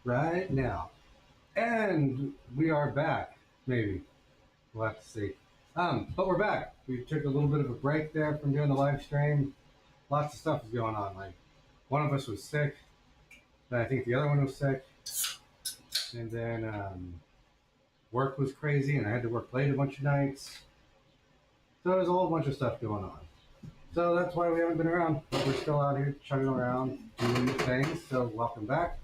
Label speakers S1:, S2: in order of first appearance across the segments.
S1: right now. And we are back, maybe. We'll have to see. But we're back. We took a little bit of a break there from doing the live stream. Lots of stuff is going on. Like, one of us was sick, then I think the other one was sick, and then work was crazy, and I had to work late a bunch of nights. So there's a whole bunch of stuff going on. So that's why we haven't been around, but we're still out here chugging around, doing new things. So welcome back.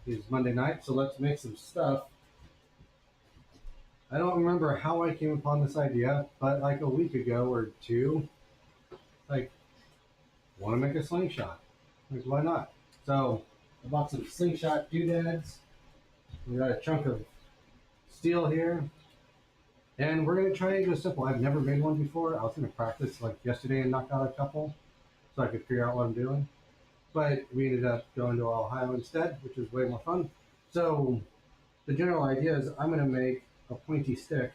S1: It's Monday night, so let's make some stuff. I don't remember how I came upon this idea, but like a week ago or two, like, want to make a slingshot. Like, why not? So I bought some slingshot doodads. We got a chunk of steel here. And we're going to try and do a simple. I've never made one before. I was going to practice like yesterday and knock out a couple so I could figure out what I'm doing. But we ended up going to Ohio instead, which was way more fun. So the general idea is I'm going to make a pointy stick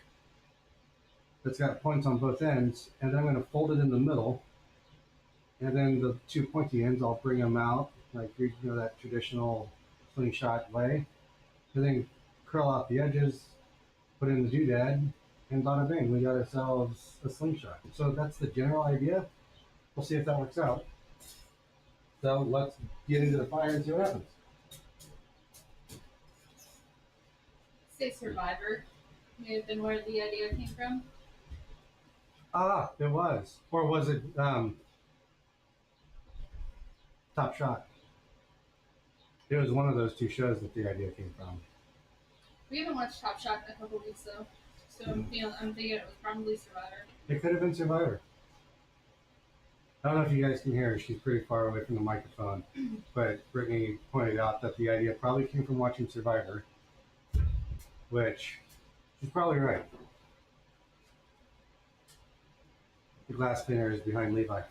S1: that's got points on both ends, and I'm going to fold it in the middle. And then the two pointy ends, I'll bring them out, like that traditional slingshot way. And then curl out the edges, put in the doodad, and bada bing, we got ourselves a slingshot. So that's the general idea. We'll see if that works out. So let's get into the fire and see what happens.
S2: Say Survivor may have been where the idea came from.
S1: Ah, it was. Or was it Top Shot? It was one of those two shows that the idea came from.
S2: We haven't watched Top Shot in a couple weeks though, so I'm thinking it was probably Survivor.
S1: It could have been Survivor. I don't know if you guys can hear her. She's pretty far away from the microphone. But Brittany pointed out that the idea probably came from watching Survivor, which she's probably right. The glass cleaner is behind Levi.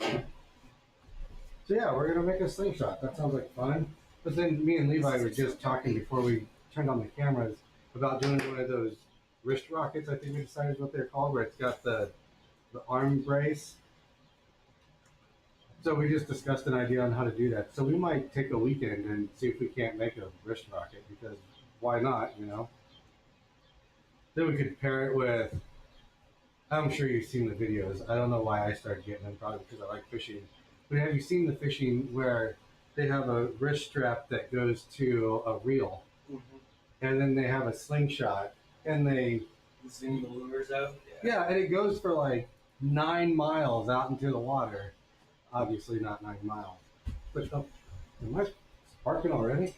S1: So yeah, we're going to make a slingshot. That sounds like fun. But then me and Levi were just talking before we turned on the cameras about doing one of those wrist rockets, I think we decided is what they're called, where it's got the arm brace. So we just discussed an idea on how to do that. So we might take a weekend and see if we can't make a wrist rocket, because why not, you know? Then we could pair it with, I'm sure you've seen the videos. I don't know why I started getting them, probably because I like fishing. But have you seen the fishing where they have a wrist strap that goes to a reel, and then they have a slingshot, and they
S3: zoom the lures out?
S1: Yeah, and it goes for like 9 miles out into the water. Obviously not 9 miles. But am I sparking already?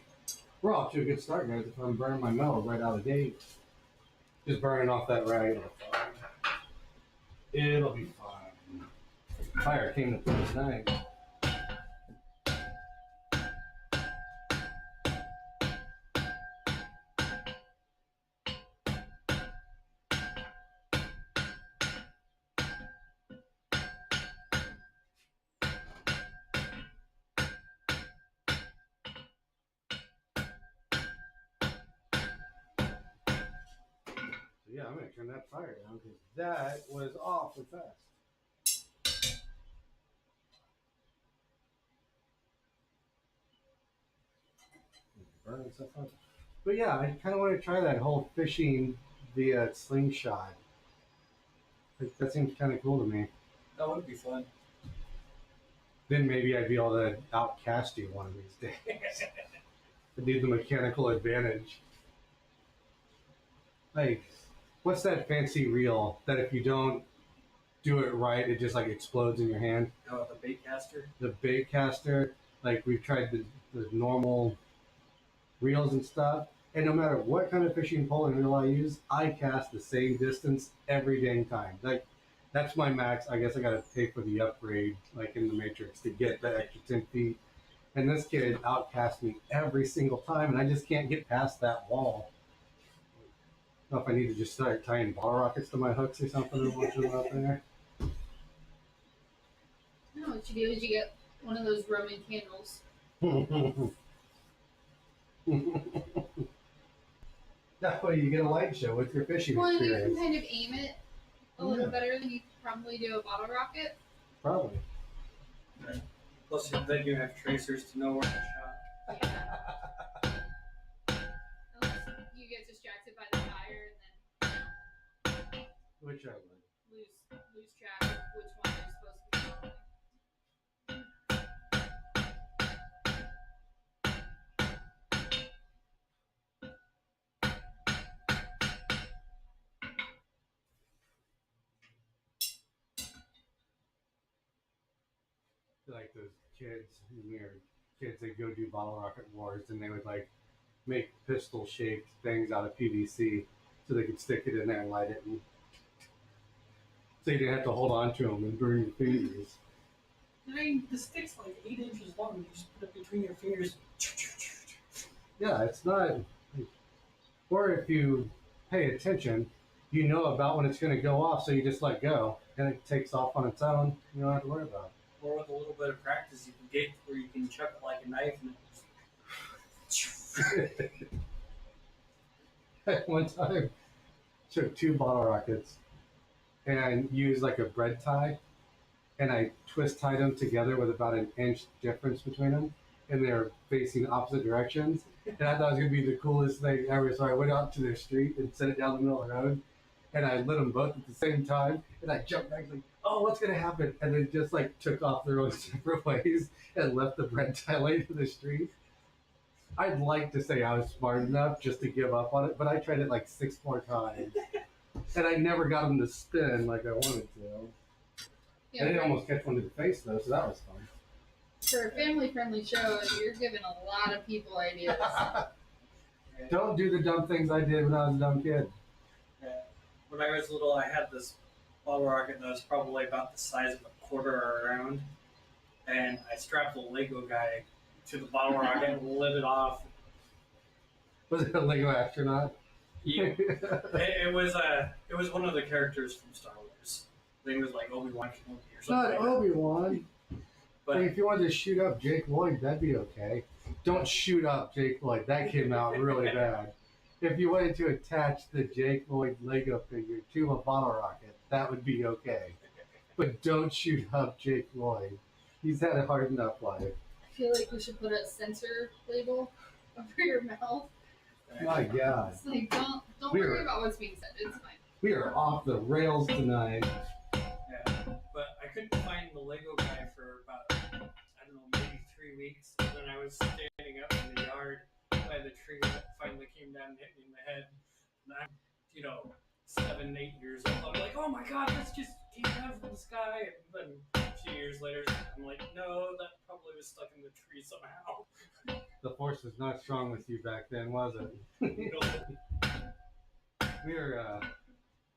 S1: We're off to a good start, guys. If I'm burning my metal right out of the gate, just burning off that rag. It'll be fine. Fire came to first night. Yeah, I'm going to turn that fire down because that was awfully fast. Burning stuff up. But yeah, I kind of want to try that whole fishing via slingshot. That seems kind of cool to me.
S3: That would be fun.
S1: Then maybe I'd be able to outcast you one of these days. I need the mechanical advantage. Like, what's that fancy reel that if you don't do it right, it just like explodes in your hand?
S3: Oh, the bait caster?
S1: The bait caster. Like, we've tried the normal reels and stuff, and no matter what kind of fishing pole and reel I use, I cast the same distance every dang time. Like, that's my max. I guess I gotta pay for the upgrade, like in the Matrix, to get the extra 10 feet. And this kid outcast me every single time, and I just can't get past that wall. I don't know if I need to just start tying bottle rockets to my hooks or something and launch them out there.
S2: No, what you do is you get one of those Roman candles.
S1: That way you get a light show with your fishing
S2: Well, you
S1: experience.
S2: can kind of aim it a little better than you could probably do a bottle rocket.
S1: Probably.
S3: Right. Plus, then you have tracers to know where to shot.
S2: Yeah.
S1: Which I would.
S2: lose track of which one you're supposed to be following.
S1: Like those kids, weird kids that go do bottle rocket wars, and they would like make pistol shaped things out of PVC so they could stick it in there and light it, and so you didn't have to hold on to them and burn your fingers.
S4: I mean, the stick's like 8 inches long. You just put it between your fingers.
S1: Yeah, it's not. Or if you pay attention, you know about when it's going to go off, so you just let go, and it takes off on its own. You don't have to worry about it.
S3: Or with a little bit of practice, you can get where you can chuck it like a knife and
S1: One time, took 2 bottle rockets and used like a bread tie, and I twist tied them together with about an inch difference between them, and they're facing opposite directions. And I thought it was gonna be the coolest thing ever. So I went out to the street and set it down the middle of the road, and I lit them both at the same time. And I jumped back like, "Oh, what's gonna happen?" And then just like took off their own separate ways and left the bread tie laying in the street. I'd like to say I was smart enough just to give up on it, but I tried it like 6 more times, and I never got them to spin like I wanted to. I did almost catch one to the face though, so that was fun.
S2: For a family-friendly show, you're giving a lot of people ideas.
S1: Don't do the dumb things I did when I was a dumb kid.
S3: when I was little, I had this bottle rocket that was probably about the size of a quarter around, and I strapped a Lego guy to the bottle rocket and lit it off.
S1: Was it a Lego astronaut?
S3: Yeah. It was one of the characters from Star Wars. I think it was like Obi-Wan Kenobi or something.
S1: Not
S3: like
S1: Obi-Wan.
S3: But
S1: Like, if you wanted to shoot up Jake Lloyd, that'd be okay. Don't shoot up Jake Lloyd. That came out really bad. If you wanted to attach the Jake Lloyd Lego figure to a bottle rocket, that would be okay. But don't shoot up Jake Lloyd. He's had a hard enough life.
S2: I feel like we should put a censor label over your mouth.
S1: My God.
S2: It's like, don't
S1: We're-
S2: worry about what's being said. It's fine.
S1: We are off the rails tonight.
S3: Yeah, but I couldn't find the Lego guy for about, I don't know, maybe 3 weeks. And then I was standing up in the yard by the tree that finally came down and hit me in the head. And I'm, 7, 8 years old. I'm like, oh my God, this just came down from the sky. And then a few years later, I'm like, no, that probably was stuck in the tree somehow.
S1: The force was not strong with you back then, was it? We were,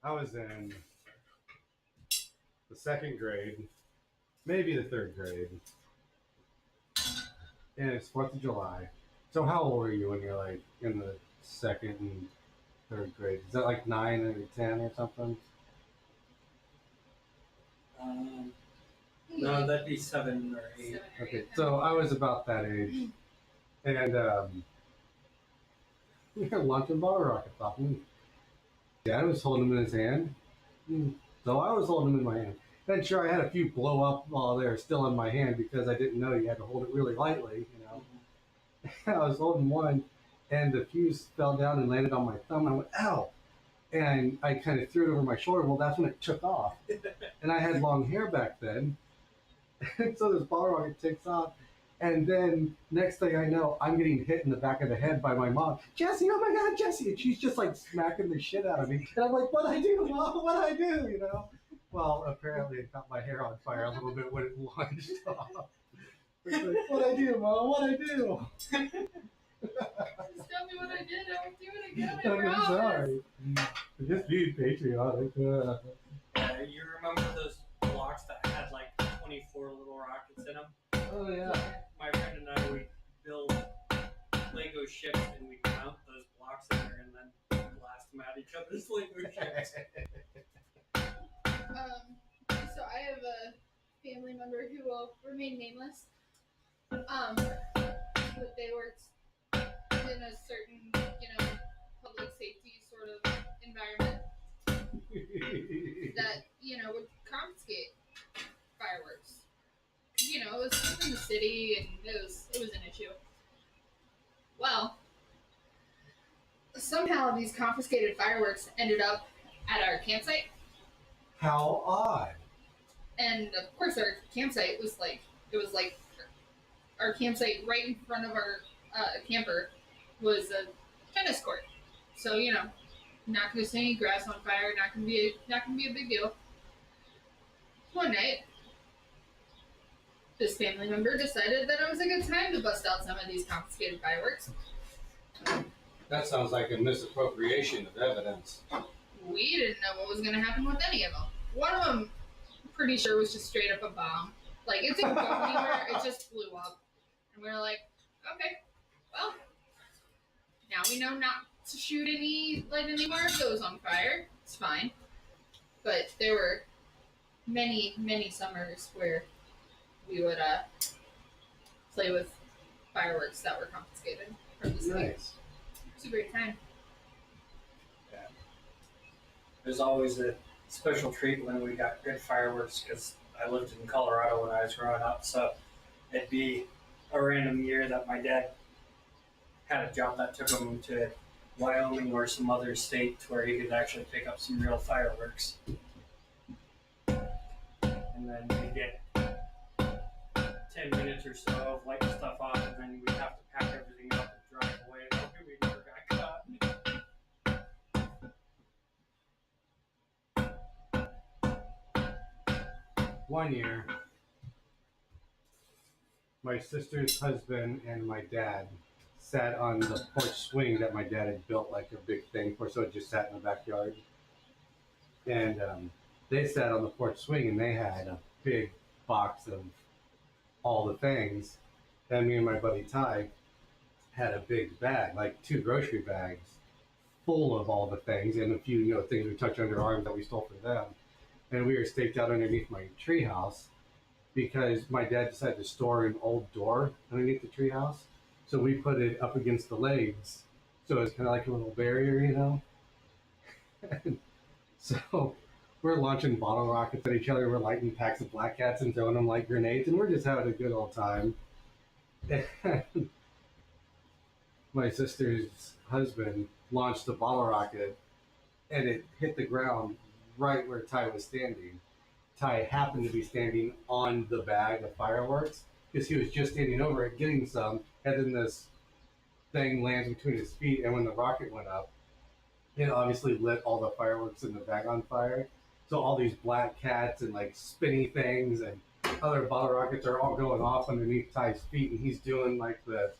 S1: I was in the 2nd grade, maybe the 3rd grade, and it's 4th of July. So how old were you when you're like in the 2nd and 3rd grade? Is that like 9 or 10 or something?
S3: No, that'd be 7 or 8.
S2: 7 or
S1: Okay,
S2: 8.
S1: so I was about that age, and we were launching bottle rockets off. And Dad was holding them in his hand, so I was holding them in my hand. And sure, I had a few blow up while they were still in my hand because I didn't know you had to hold it really lightly, I was holding one, and the fuse fell down and landed on my thumb. And I went, ow! And I kind of threw it over my shoulder. Well, that's when it took off. And I had long hair back then. And so this bottle rocket takes off. And then next thing I know, I'm getting hit in the back of the head by my mom. Jesse, oh my God, Jesse! And she's just like smacking the shit out of me. And I'm like, what'd I do, Mom? What'd I do? Well, apparently it got my hair on fire a little bit when it launched off. It's like, what'd I do, Mom? What'd I do?
S2: Just tell me what I did. I won't do it again. I
S1: I'm
S2: promise.
S1: sorry. Just being patriotic.
S3: You remember those blocks that had like 24 little rockets in them?
S1: Oh, yeah.
S3: My friend and I would build Lego ships and we'd mount those blocks in there and then blast them at each other's Lego ships.
S2: So I have a family member who will remain nameless. But they worked in a certain, public safety sort of environment that, would confiscate fireworks. It was in the city and it was an issue. Well, somehow these confiscated fireworks ended up at our campsite.
S1: How odd.
S2: And of course, our campsite was like our campsite right in front of our camper was a tennis court. So not gonna set any grass on fire. Not gonna be a big deal. One night, this family member decided that it was a good time to bust out some of these confiscated fireworks.
S1: That sounds like a misappropriation of evidence.
S2: We didn't know what was going to happen with any of them. One of them, I'm pretty sure, was just straight up a bomb. Like, it didn't go anywhere, it just flew up. And we were like, okay, well, now we know not to light any more of those on fire. It's fine. But there were many, many summers where we would play with fireworks that were confiscated from the city.
S1: Nice.
S2: It's a great time.
S3: There's always a special treat when we got good fireworks because I lived in Colorado when I was growing up. So it'd be a random year that my dad had a job that took him to Wyoming or some other state where he could actually pick up some real fireworks. And then we'd get 10 minutes or so of lighting stuff off, and then we'd have to pack everything up and drive away. That way we never got caught.
S1: One year, my sister's husband and my dad sat on the porch swing that my dad had built like a big thing for, so it just sat in the backyard. And they sat on the porch swing and they had a big box of all the things. And me and my buddy Ty had a big bag, like 2 grocery bags, full of all the things and a few, things we tucked under our arms that we stole from them. And we were staked out underneath my treehouse because my dad decided to store an old door underneath the treehouse. So we put it up against the legs. So it's kind of like a little barrier, And so we're launching bottle rockets at each other. We're lighting packs of Black Cats and throwing them like grenades. And we're just having a good old time. And my sister's husband launched the bottle rocket and it hit the ground right where Ty was standing. Ty happened to be standing on the bag of fireworks because he was just standing over it getting some, and then this thing lands between his feet, and when the rocket went up, it obviously lit all the fireworks in the bag on fire. So all these Black Cats and like spinny things and other bottle rockets are all going off underneath Ty's feet, and he's doing like the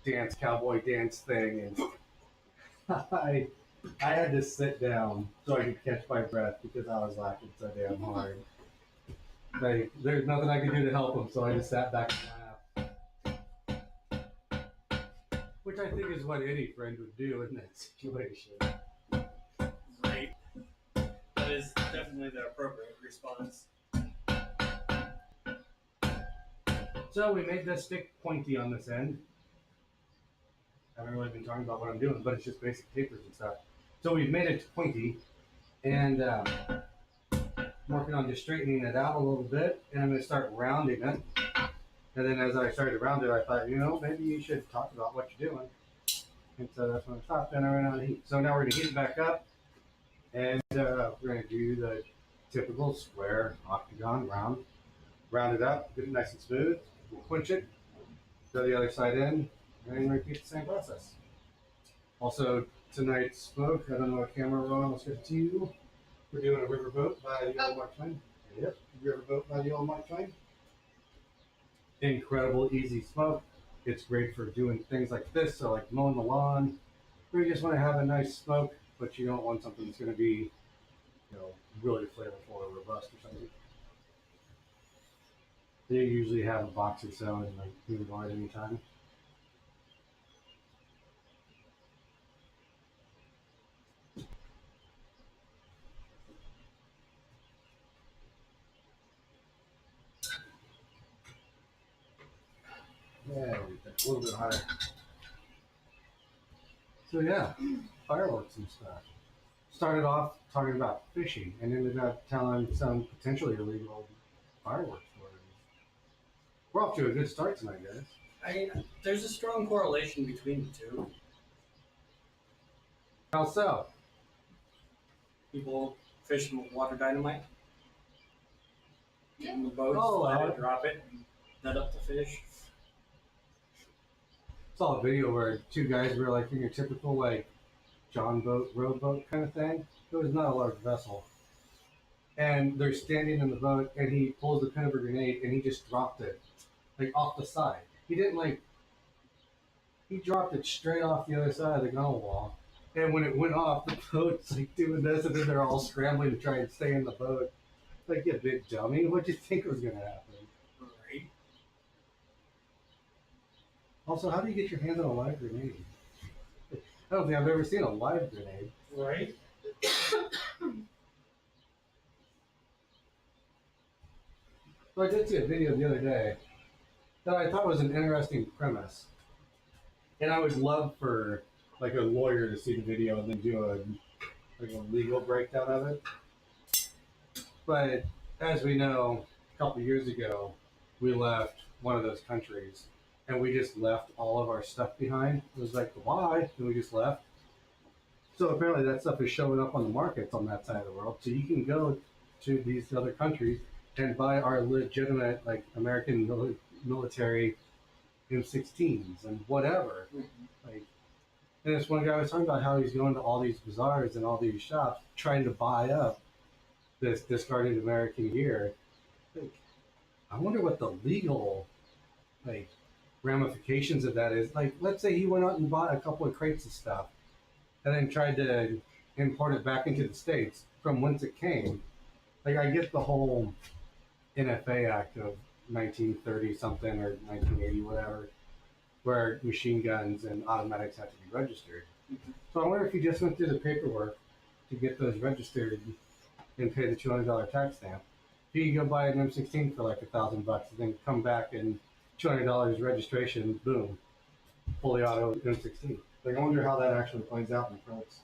S1: dance, cowboy dance thing, and I had to sit down so I could catch my breath because I was laughing so damn hard. Like, there's nothing I could do to help him, so I just sat back and laughed. Which I think is what any friend would do in that situation.
S3: Right. That is definitely the appropriate response.
S1: So we made this stick pointy on this end. I haven't really been talking about what I'm doing, but it's just basic tapers and stuff. So we've made it pointy, and I'm working on just straightening it out a little bit, and I'm going to start rounding it. And then as I started to round it, I thought, maybe you should talk about what you're doing. And so that's when I stopped, and I ran out of heat. So now we're going to heat it back up, and we're going to do the typical square octagon round it up, get it nice and smooth. We'll quench it, throw the other side in, and repeat the same process. Also, tonight's smoke, I don't know what camera we're on, let's get it to you. We're doing a riverboat by the old Mark Twain. Yep, riverboat by the old Mark Twain. Incredible, easy smoke. It's great for doing things like this, so like mowing the lawn, or you just want to have a nice smoke, but you don't want something that's going to be, really flavorful or robust or something. They usually have a box or so and like move it on at any time. Yeah, a little bit higher. So yeah, fireworks and stuff. Started off talking about fishing and ended up telling some potentially illegal fireworks stories. We're off to a good start tonight, guys.
S3: There's a strong correlation between the two.
S1: How so?
S3: People fishing with water dynamite. Get in the boat,
S1: Oh,
S3: slide it, drop it, and net up the fish.
S1: Saw a video where two guys were like in your typical like John boat, rowboat kind of thing. It was not a large vessel. And they're standing in the boat, and he pulls the pin of a grenade, and he just dropped it, like off the side. He didn't like. He dropped it straight off the other side of the gunnel wall. And when it went off, the boat's like doing this, and then they're all scrambling to try and stay in the boat. Like, you big dummy, what do you think was gonna happen?
S3: Right.
S1: Also, how do you get your hands on a live grenade? I don't think I've ever seen a live grenade.
S3: Right.
S1: So I did see a video the other day that I thought was an interesting premise. And I would love for like a lawyer to see the video and then do a legal breakdown of it. But as we know, a couple years ago, we left one of those countries and we just left all of our stuff behind. It was like, why? And we just left. So apparently that stuff is showing up on the markets on that side of the world. So you can go to these other countries and buy our legitimate like American military M16s and whatever. Like, and this one guy was talking about how he's going to all these bazaars and all these shops trying to buy up this discarded American gear. Like, I wonder what the legal like ramifications of that is. Like, let's say he went out and bought a couple of crates of stuff and then tried to import it back into the States from whence it came. Like, I get the whole NFA Act of 1930 something or 1980 whatever, where machine guns and automatics have to be registered.
S3: Mm-hmm.
S1: So I wonder if he just went through the paperwork to get those registered and pay the $200 tax stamp. He could go buy an M16 for like $1,000 and then come back and $200 registration, boom, fully auto M16. Like, I wonder how that actually plays out in the price.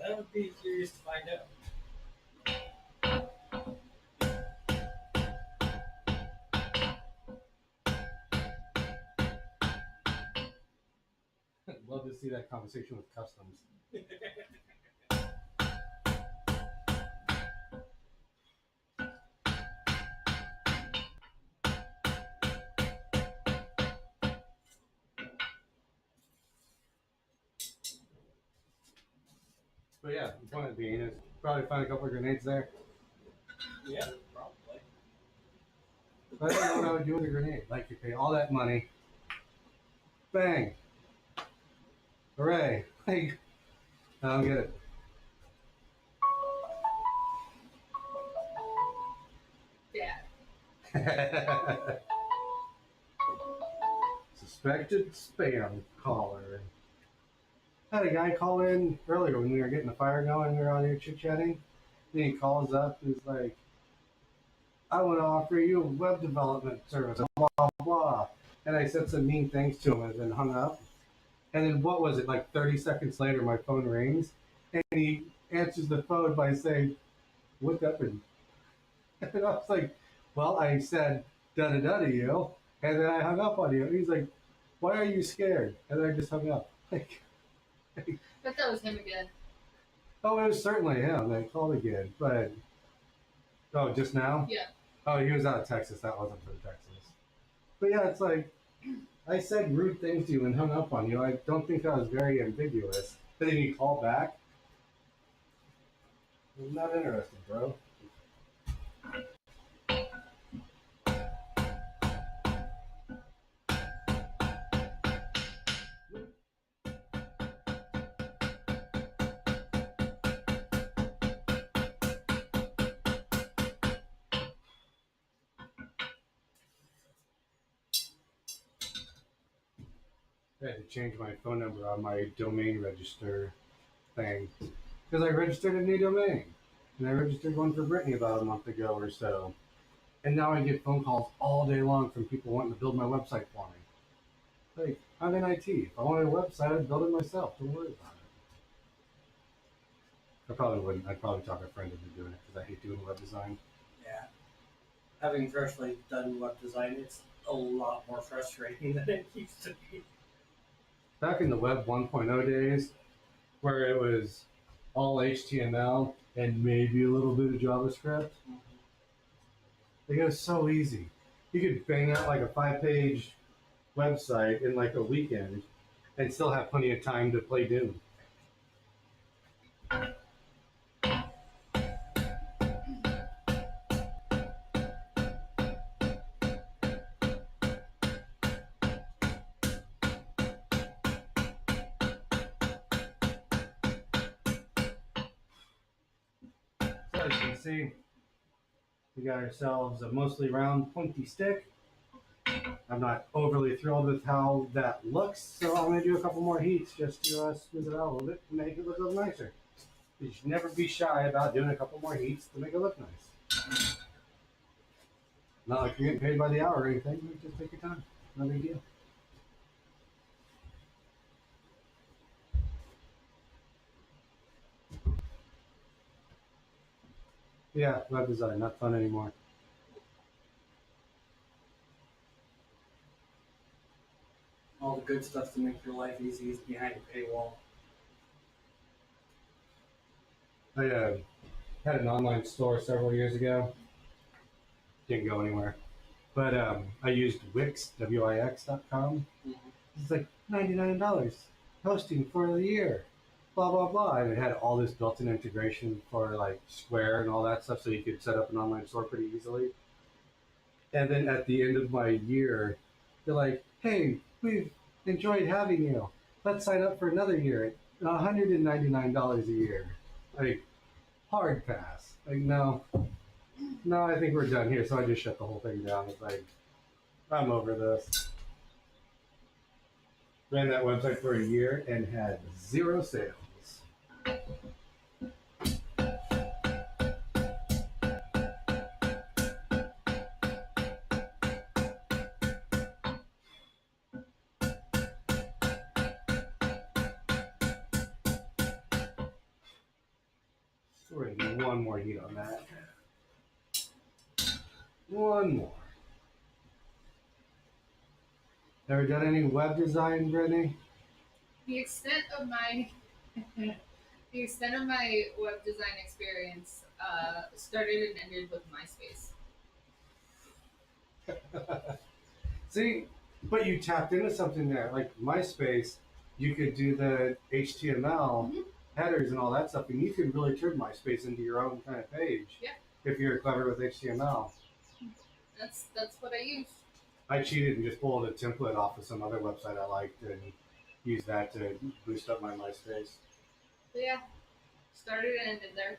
S3: That would be curious to find out.
S1: I'd love to see that conversation with customs. But yeah, the point being is probably find a couple of grenades there.
S3: Yeah, probably.
S1: But I don't know what I would do with a grenade. Like, you pay all that money, bang, hooray! Like, I don't get
S2: Dad.
S1: it. Suspected spam caller. I had a guy call in earlier when we were getting the fire going and we were out here chit-chatting. Then he calls up and he's like, I want to offer you a web development service, blah, blah, blah. And I said some mean things to him and then hung up. And then what was it, like 30 seconds later, my phone rings and he answers the phone by saying, what happened? And I was like, well, I said da-da-da to you, and then I hung up on you. And he's like, why are you scared? And then I just hung up. Like,
S2: Bet that was him again.
S1: oh, it was certainly him. They called again, but oh, just now?
S2: Yeah.
S1: Oh, he was out of Texas. That wasn't from Texas. But yeah, it's like I said rude things to you and hung up on you. I don't think that was very ambiguous. But then you call back. I'm not interested, bro. I had to change my phone number on my domain register thing because I registered a new domain, and I registered one for Brittany about a month ago or so, and now I get phone calls all day long from people wanting to build my website for me. Like, I'm in IT. If I wanted a website, I'd build it myself. Don't worry about it. I probably wouldn't. I'd probably talk a friend into doing it because I hate doing web design.
S3: Yeah. Having freshly done web design, it's a lot more frustrating than it used to be.
S1: Back in the Web 1.0 days, where it was all HTML and maybe a little bit of JavaScript. It goes so easy. You could bang out like a 5-page website in like a weekend and still have plenty of time to play Doom. So as you can see, we got ourselves a mostly round pointy stick. I'm not overly thrilled with how that looks, so I'm going to do a couple more heats just to smooth it out a little bit and make it look a little nicer. You should never be shy about doing a couple more heats to make it look nice. Not like you're getting paid by the hour or anything, you just take your time. No big deal. Yeah, web design, not fun anymore.
S3: All the good stuff to make your life easy is behind a paywall.
S1: I had an online store several years ago. Didn't go anywhere. But I used Wix, Wix.com. It's like $99 hosting for the year. Blah, blah, blah. And it had all this built-in integration for like Square and all that stuff, so you could set up an online store pretty easily. And then at the end of my year, they're like, hey, we've enjoyed having you. Let's sign up for another year at $199 a year. Like, hard pass. Like, no, I think we're done here. So I just shut the whole thing down. It's like, I'm over this. Ran that website for a year and had 0 sales. We're gonna do one more heat on that. One more. Ever done any web design, Brittany?
S2: The extent of my web design experience started and ended with MySpace.
S1: See, but you tapped into something there. Like MySpace, you could do the HTML headers and all that stuff, and you could really turn MySpace into your own kind of page.
S2: Yeah.
S1: If you're clever with HTML.
S2: That's what I use.
S1: I cheated and just pulled a template off of some other website I liked and used that to boost up my MySpace.
S2: But yeah, started and ended there.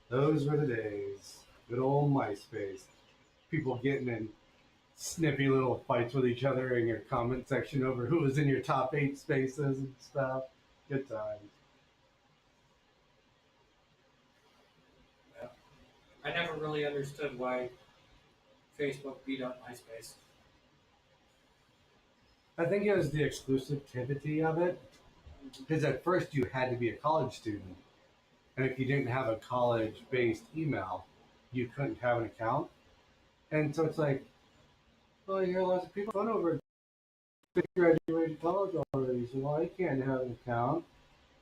S1: Those were the days. Good old MySpace. People getting in snippy little fights with each other in your comment section over who was in your top 8 spaces and stuff. Good times.
S3: Yeah. I never really understood why Facebook beat up MySpace.
S1: I think it was the exclusivity of it. Because at first you had to be a college student. And if you didn't have a college-based email, you couldn't have an account. And so it's like, well, you hear lots of people going over they graduated college already, so I can't have an account.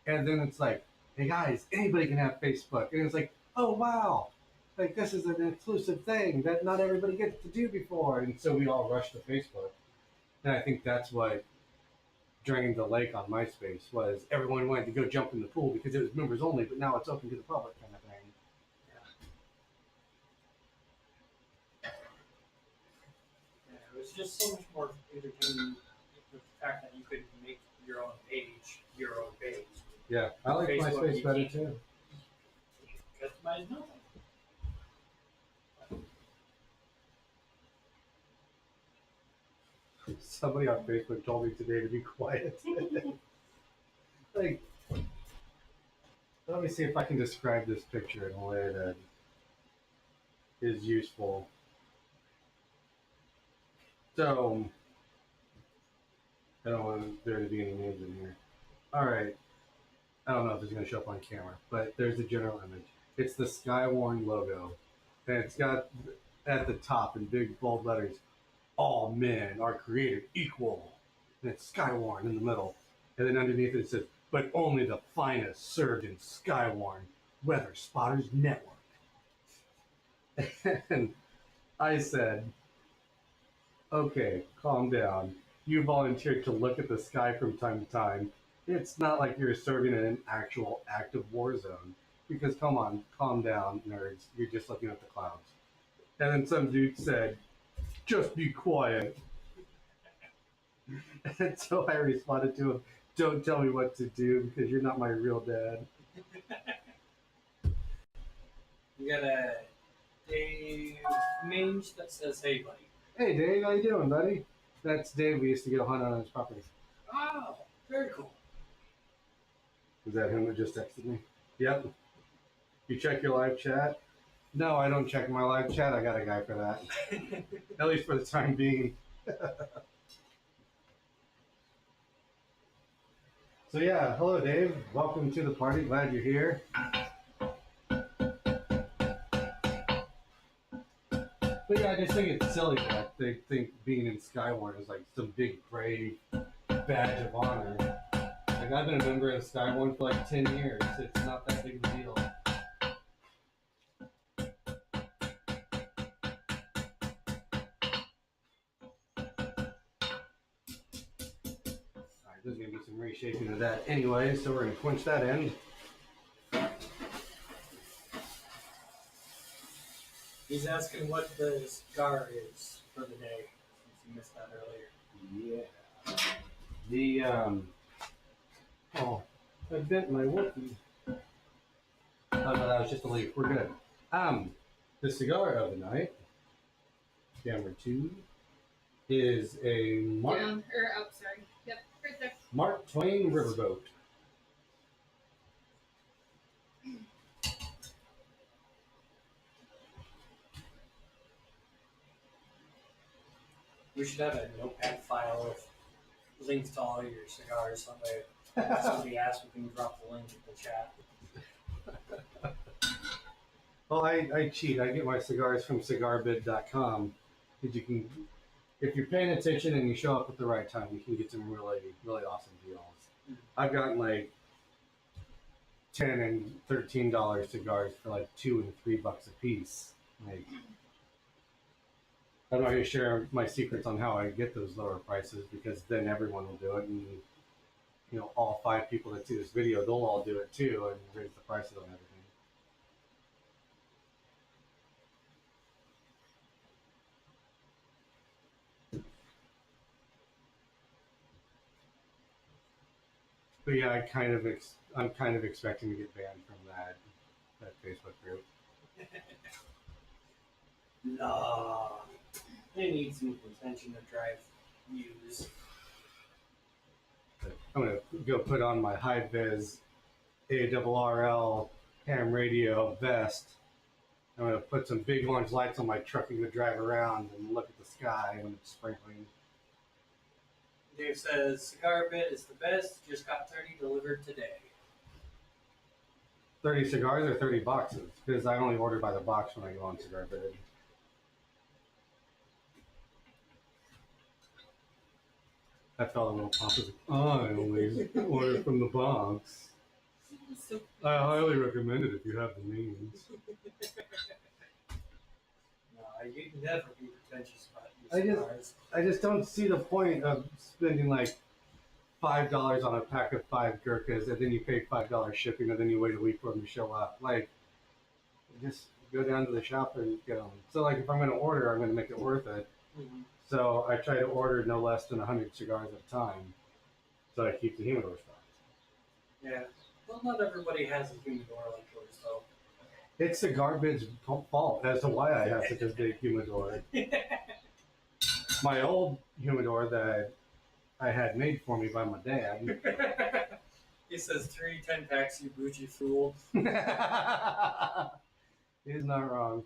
S1: And then it's like, hey guys, anybody can have Facebook. And it's like, oh wow, like this is an exclusive thing that not everybody gets to do before. And so we all rushed to Facebook. And I think that's what drained the lake on MySpace was everyone wanted to go jump in the pool because it was members only, but now it's open to the public kind of thing.
S3: Yeah, it was just so much more entertaining with the fact that you could make your own page.
S1: Yeah, I like
S3: Facebook,
S1: MySpace
S3: you
S1: better
S3: can't.
S1: too.
S3: Customize nothing.
S1: Somebody on Facebook told me today to be quiet. Like, let me see if I can describe this picture in a way that is useful. So, I don't want there to be any names in here. Alright. I don't know if it's going to show up on camera, but there's the general image. It's the Skywarn logo. And it's got at the top in big bold letters, all men are created equal. And it's Skywarn in the middle. And then underneath it says, but only the finest served in Skywarn Weather Spotters Network. And I said, okay, calm down. You volunteered to look at the sky from time to time. It's not like you're serving in an actual active war zone. Because come on, calm down, nerds. You're just looking at the clouds. And then some dude said, just be quiet. And so I responded to him, don't tell me what to do because you're not my real dad.
S3: You got a Dave Mange that says, hey, buddy.
S1: Hey, Dave, how you doing, buddy? That's Dave. We used to go hunt on his property.
S3: Oh, very cool.
S1: Is that him that just texted me? Yep. You check your live chat? No, I don't check my live chat. I got a guy for that. At least for the time being. So yeah, hello Dave. Welcome to the party. Glad you're here. But yeah, I just think it's silly that they think being in Skywarn is like some big brave badge of honor. Like I've been a member of Skywarn for like 10 years. It's not that big of a deal. Alright, there's gonna be some reshaping of that anyway, so we're gonna quench that end.
S3: He's asking what the cigar is for the day, since you missed that earlier.
S1: Yeah. The oh, I bent my Wookiee. Oh no, that was just a leaf. We're good. The cigar of the night, number 2, is a Mark
S2: Sorry. Yep, right there.
S1: Mark Twain Riverboat.
S3: We should have a notepad file with links to all your cigars. Someday, if somebody asks, we can drop the link in the chat.
S1: Well, I cheat. I get my cigars from cigarbid.com. You can, if you're paying attention and you show up at the right time, you can get some really, really awesome deals. I've gotten like $10 and $13 cigars for like $2 and $3 a piece. Like, I'm not going to share my secrets on how I get those lower prices because then everyone will do it, and you know, all 5 people that see this video, they'll all do it too and raise the prices on everything. But yeah, I'm kind of expecting to get banned from that Facebook group.
S3: No. They need some contention to drive views.
S1: I'm gonna go put on my high vis ARRL ham radio vest. I'm gonna put some big orange lights on my truck and go drive around and look at the sky when it's sprinkling.
S3: Dave says, cigar bit is the best. Just got 30 delivered today.
S1: 30 cigars or 30 boxes? Because I only order by the box when I go on Cigar Bid. I felt a little pompous. I only order from the box.
S2: So,
S1: I highly recommend it if you have the means.
S3: No, you can never be pretentious about your cigars.
S1: I just don't see the point of spending like $5 on a pack of 5 Gurkhas and then you pay $5 shipping and then you wait a week for them to show up. Like, just go down to the shop and get them. So like if I'm going to order, I'm going to make it worth it.
S3: Mm-hmm.
S1: So I try to order no less than 100 cigars at a time. So I keep the humidor stocked.
S3: Yeah. Well, not everybody has a humidor like yours, though.
S1: It's Cigar Bid's fault as to why I have such a big humidor. My old humidor that I had made for me by my dad.
S3: He says 3 10-packs, you bougie fool.
S1: He's not wrong.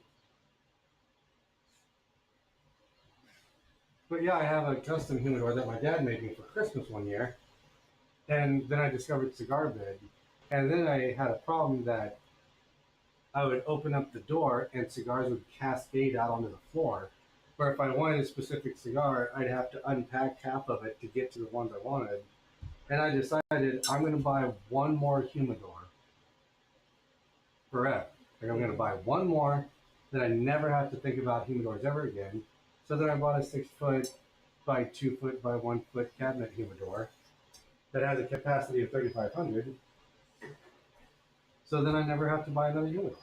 S1: But yeah, I have a custom humidor that my dad made me for Christmas one year. And then I discovered Cigar Bid. And then I had a problem that I would open up the door and cigars would cascade out onto the floor. Or if I wanted a specific cigar, I'd have to unpack half of it to get to the ones I wanted. And I decided I'm going to buy one more humidor forever. Like I'm going to buy one more, then I never have to think about humidors ever again. So then I bought a 6 foot by 2 foot by 1 foot cabinet humidor that has a capacity of 3,500. So then I never have to buy another humidor.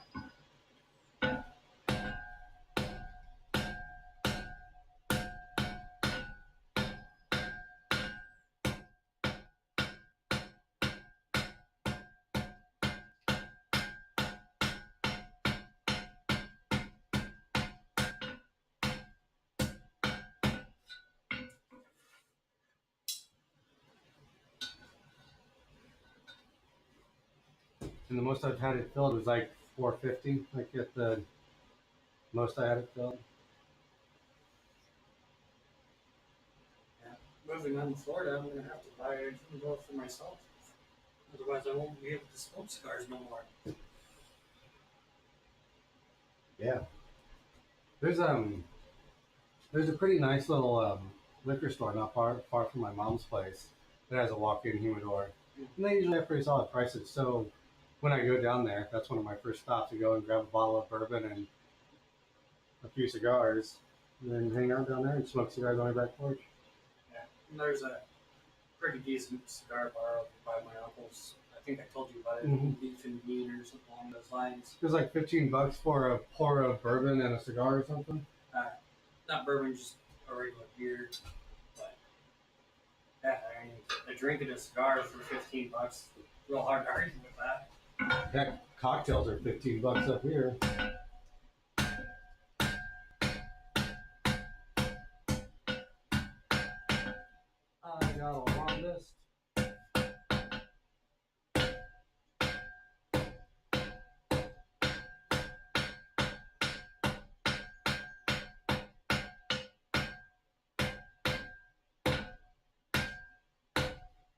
S1: And the most I've had it filled was like 450. Like at the most I had it filled.
S3: Moving on to Florida, I'm gonna have to buy a humidor for myself. Otherwise, I won't be able to smoke cigars no more.
S1: Yeah. There's a pretty nice little liquor store not far from my mom's place that has a walk-in humidor, and they usually have pretty solid prices. So when I go down there, that's one of my first stops to go and grab a bottle of bourbon and a few cigars, and then hang out down there and smoke cigars on my back porch.
S3: Yeah, and there's a pretty decent cigar bar over by my uncle's. I think I told you about it,
S1: Mhm.
S3: Beef and Bean or something along those lines.
S1: It was like $15 for a pour of bourbon and a cigar or something.
S3: Not bourbon, just a regular beer. But yeah, I mean, a drink and a cigar for $15. Real hard to argue with that.
S1: Heck, cocktails are $15 up here. I got a long list.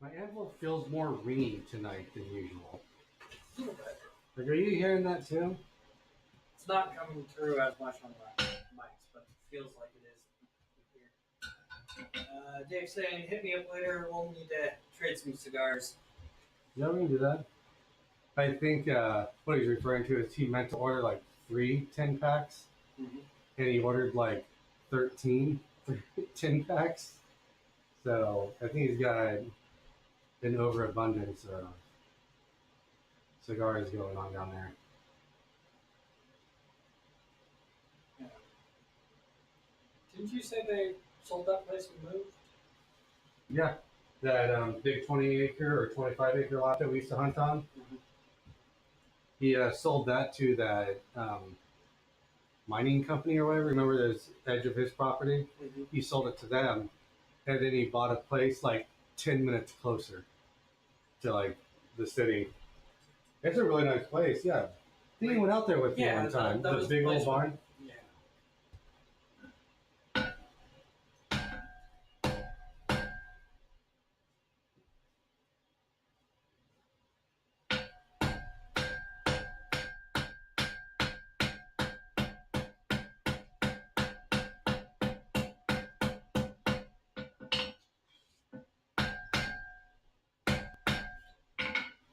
S1: My envelope feels more ringy tonight than usual.
S3: A little bit.
S1: Like, are you hearing that too?
S3: It's not coming through as much on the mics, but it feels like it is here. Dave's saying, hit me up later. We'll need to trade some cigars.
S1: Yeah, we can do that. I think what he's referring to is he meant to order like 3 10-packs,
S3: Mm-hmm.
S1: and he ordered like 13 10-packs. So I think he's got an overabundance of cigars going on down there.
S3: Yeah. Didn't you say they sold that place and moved?
S1: Yeah, that big 20-acre or 25-acre lot that we used to hunt on.
S3: Mm-hmm.
S1: He sold that to that mining company or whatever. Remember the edge of his property?
S3: Mm-hmm.
S1: He sold it to them, and then he bought a place like 10 minutes closer to like the city. It's a really nice place. Yeah, I think he went out there with me one time.
S3: That
S1: The
S3: was
S1: big
S3: place
S1: old barn.
S3: Yeah.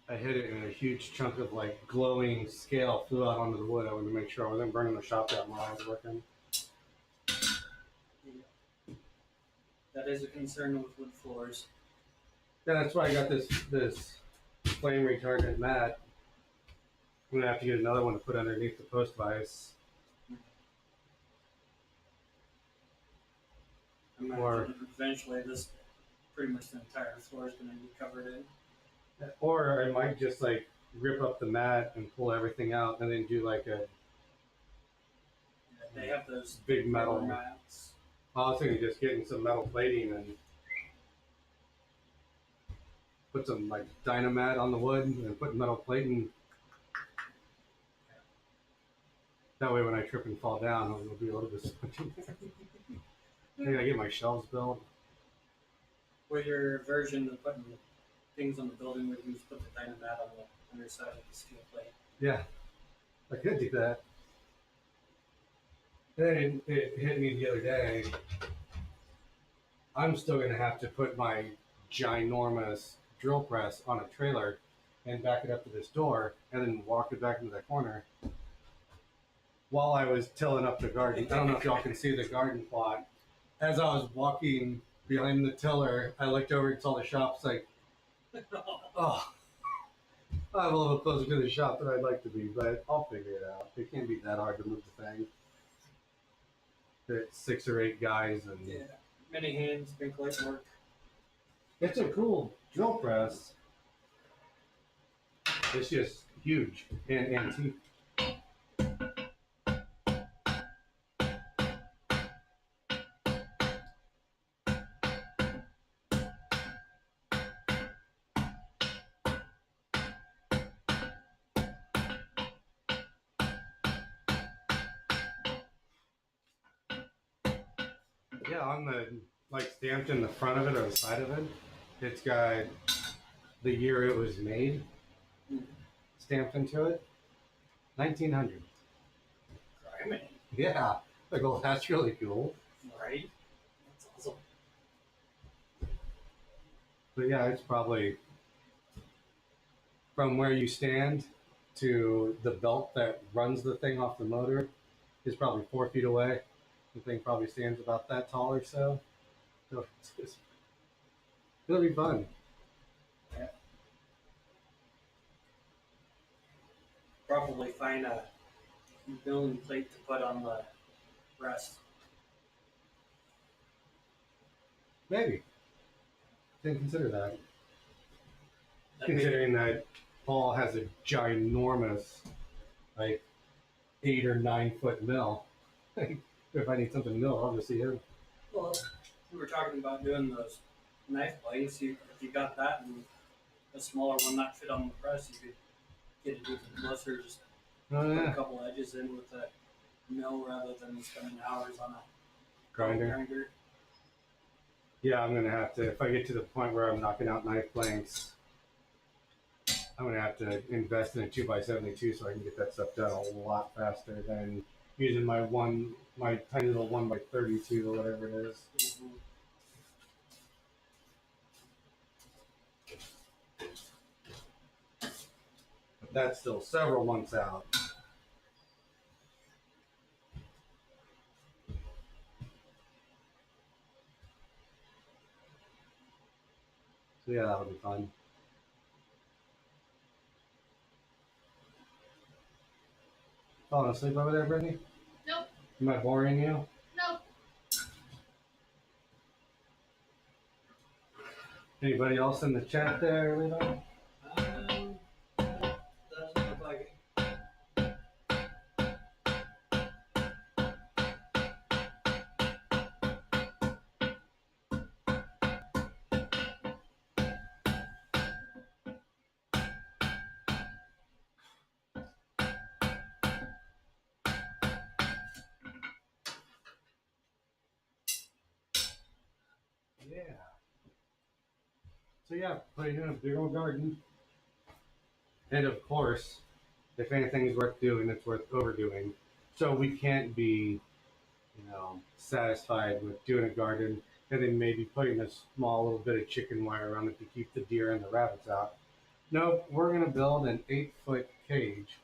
S1: I hit it, and a huge chunk of like glowing scale flew out onto the wood. I wanted to make sure I wasn't burning the shop down while I was working.
S3: That is a concern with wood floors.
S1: Yeah, that's why I got this flame retardant mat. I'm gonna have to get another one to put underneath the post vise.
S3: Imagine eventually this pretty much the entire floor is going to be covered in.
S1: Or I might just like rip up the mat and pull everything out, and then do like a
S3: They have those
S1: big metal
S3: mats.
S1: I was thinking just getting some metal plating and put some like Dynamat on the wood and put metal plating. That way when I trip and fall down, it'll be a little bit spongy. I gotta get my shelves built.
S3: With your version of putting things on the building, where you just put the Dynamat on the underside of the steel plate.
S1: Yeah, I could do that. And then it hit me the other day. I'm still going to have to put my ginormous drill press on a trailer and back it up to this door and then walk it back into that corner while I was tilling up the garden. I don't know if y'all can see the garden plot. As I was walking behind the tiller, I looked over and saw the shop's like, oh, I'm a little closer to the shop than I'd like to be, but I'll figure it out. It can't be that hard to move the thing. It's 6 or 8 guys, and
S3: Yeah. Many hands make light work.
S1: it's a cool drill press. It's just huge and antique. Yeah, on the like stamped in the front of it or the side of it, it's got the year it was made stamped into it. 1900.
S3: Criminy.
S1: Yeah, like, well, that's really cool.
S3: Right? That's awesome.
S1: But yeah, it's probably from where you stand to the belt that runs the thing off the motor is probably 4 feet away. The thing probably stands about that tall or so. So it'll be fun.
S3: Yeah. Probably find a building plate to put on the rest.
S1: Maybe. Didn't consider that.
S3: That'd be-
S1: Considering that Paul has a ginormous, like, 8 or 9 foot mill. If I need something to mill, I'll just see him.
S3: Well, we were talking about doing those knife blades. If you got that and a smaller one not fit on the press, you could get it with a musser, just
S1: Oh
S3: put a
S1: yeah,
S3: couple edges in with a mill rather than spending hours on a
S1: grinder. Yeah, I'm gonna have to. If I get to the point where I'm knocking out knife blanks, I'm gonna have to invest in a 2x72 so I can get that stuff done a lot faster than using my tiny little 1x32 or whatever it is.
S3: Mhm.
S1: But that's still several months out. So yeah, that'll be fun. Falling asleep over there, Brittany?
S2: Nope.
S1: Am I boring you?
S2: Nope.
S1: Anybody else in the chat there, Levi?
S3: Doesn't look like it.
S1: Yeah. So yeah, putting in a big old garden. And of course, if anything's worth doing, it's worth overdoing. So we can't be, satisfied with doing a garden and then maybe putting a small little bit of chicken wire around it to keep the deer and the rabbits out. No, we're gonna build an 8-foot cage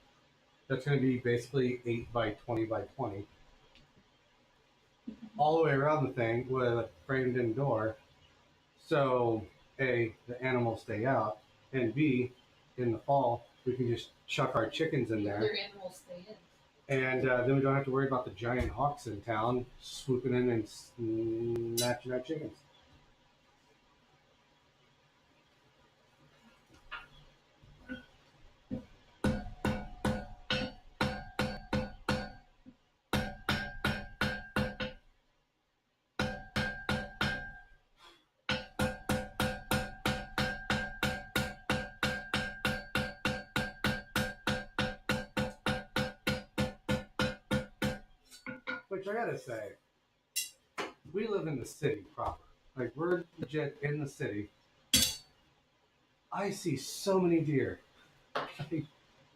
S1: that's gonna be basically 8 by 20 by 20. All the way around the thing with a framed in door. So A, the animals stay out, and B, in the fall, we can just chuck our chickens in there.
S2: Other animals stay in.
S1: And then we don't have to worry about the giant hawks in town swooping in and snatching our chickens. Which I gotta say, we live in the city proper. Like, we're legit in the city. I see so many deer.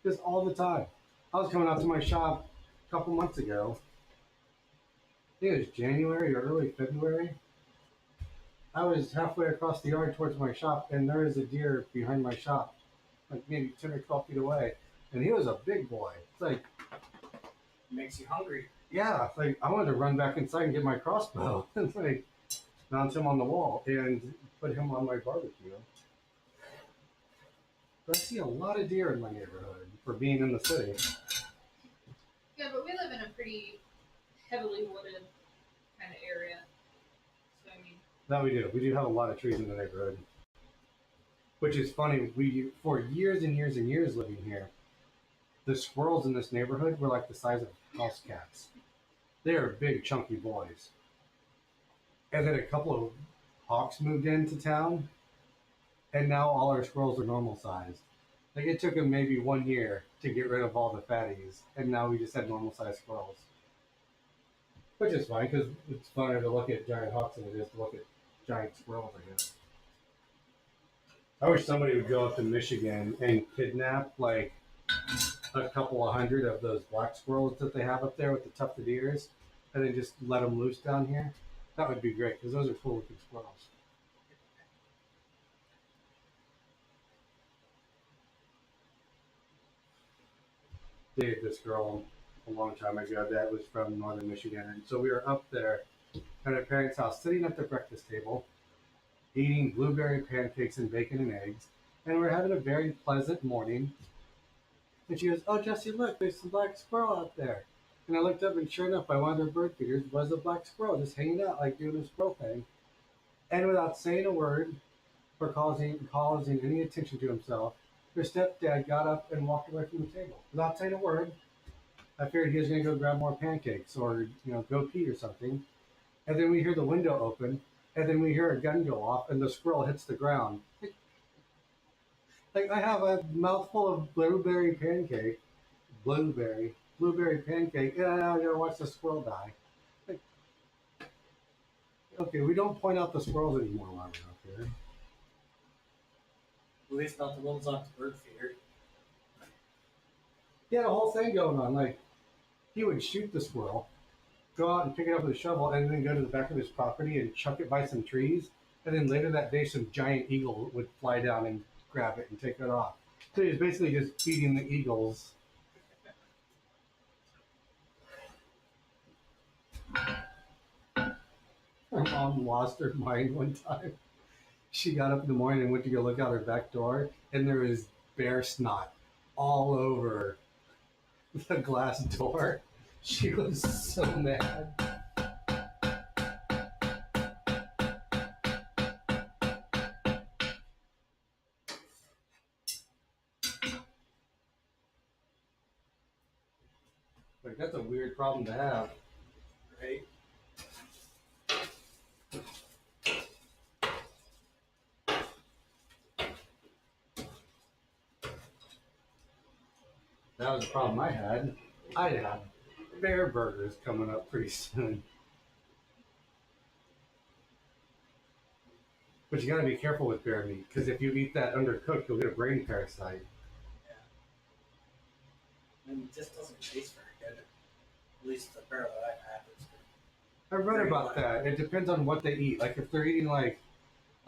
S1: Just all the time. I was coming out to my shop a couple months ago, think it was January or early February. I was halfway across the yard towards my shop, and there is a deer behind my shop, like maybe 10 or 12 feet away. And he was a big boy. It's like,
S3: Makes you hungry.
S1: yeah, it's like I wanted to run back inside and get my crossbow. It's like, mount him on the wall and put him on my barbecue. But I see a lot of deer in my neighborhood for being in the city.
S2: Yeah, but we live in a pretty heavily wooded kind of area. So I mean,
S1: That we do. We do have a lot of trees in the neighborhood. Which is funny. We for years and years and years living here, the squirrels in this neighborhood were like the size of house cats. They are big, chunky boys. And then a couple of hawks moved into town, and now all our squirrels are normal sized. Like it took them maybe 1 year to get rid of all the fatties, and now we just have normal sized squirrels. Which is fine because it's funner to look at giant hawks than it is to look at giant squirrels, I guess. I wish somebody would go up to Michigan and kidnap like a couple of hundred of those black squirrels that they have up there with the tufted ears, and then just let them loose down here. That would be great because those are cool looking squirrels. Dated this girl a long time ago that was from northern Michigan, and so we were up there at her parents' house, sitting at the breakfast table, eating blueberry pancakes and bacon and eggs, and we're having a very pleasant morning. And she goes, "Oh, Jesse, look, there's some black squirrel out there." And I looked up, and sure enough, by one of their bird feeders was a black squirrel just hanging out, like doing a squirrel thing. And without saying a word or causing any attention to himself, her stepdad got up and walked away from the table without saying a word. I figured he was going to go grab more pancakes or go pee or something. And then we hear the window open, and then we hear a gun go off, and the squirrel hits the ground. Like I have a mouthful of blueberry pancake, and now I gotta watch the squirrel die. Like, okay, we don't point out the squirrels anymore while we're up here.
S3: At least not the ones on the bird feeder.
S1: He had a whole thing going on. Like he would shoot the squirrel, go out and pick it up with a shovel, and then go to the back of his property and chuck it by some trees. And then later that day, some giant eagle would fly down and grab it and take it off. So he was basically just feeding the eagles. My mom lost her mind one time. She got up in the morning and went to go look out her back door, and there was bear snot all over the glass door. She was so mad. Like that's a weird problem to have, right? That was the problem I had. I'd have bear burgers coming up pretty soon. But you gotta be careful with bear meat, because if you eat that undercooked, you'll get a brain parasite.
S3: And it just doesn't taste very good. At least the barrel that I've had is good.
S1: I read about that. It depends on what they eat. Like if they're eating like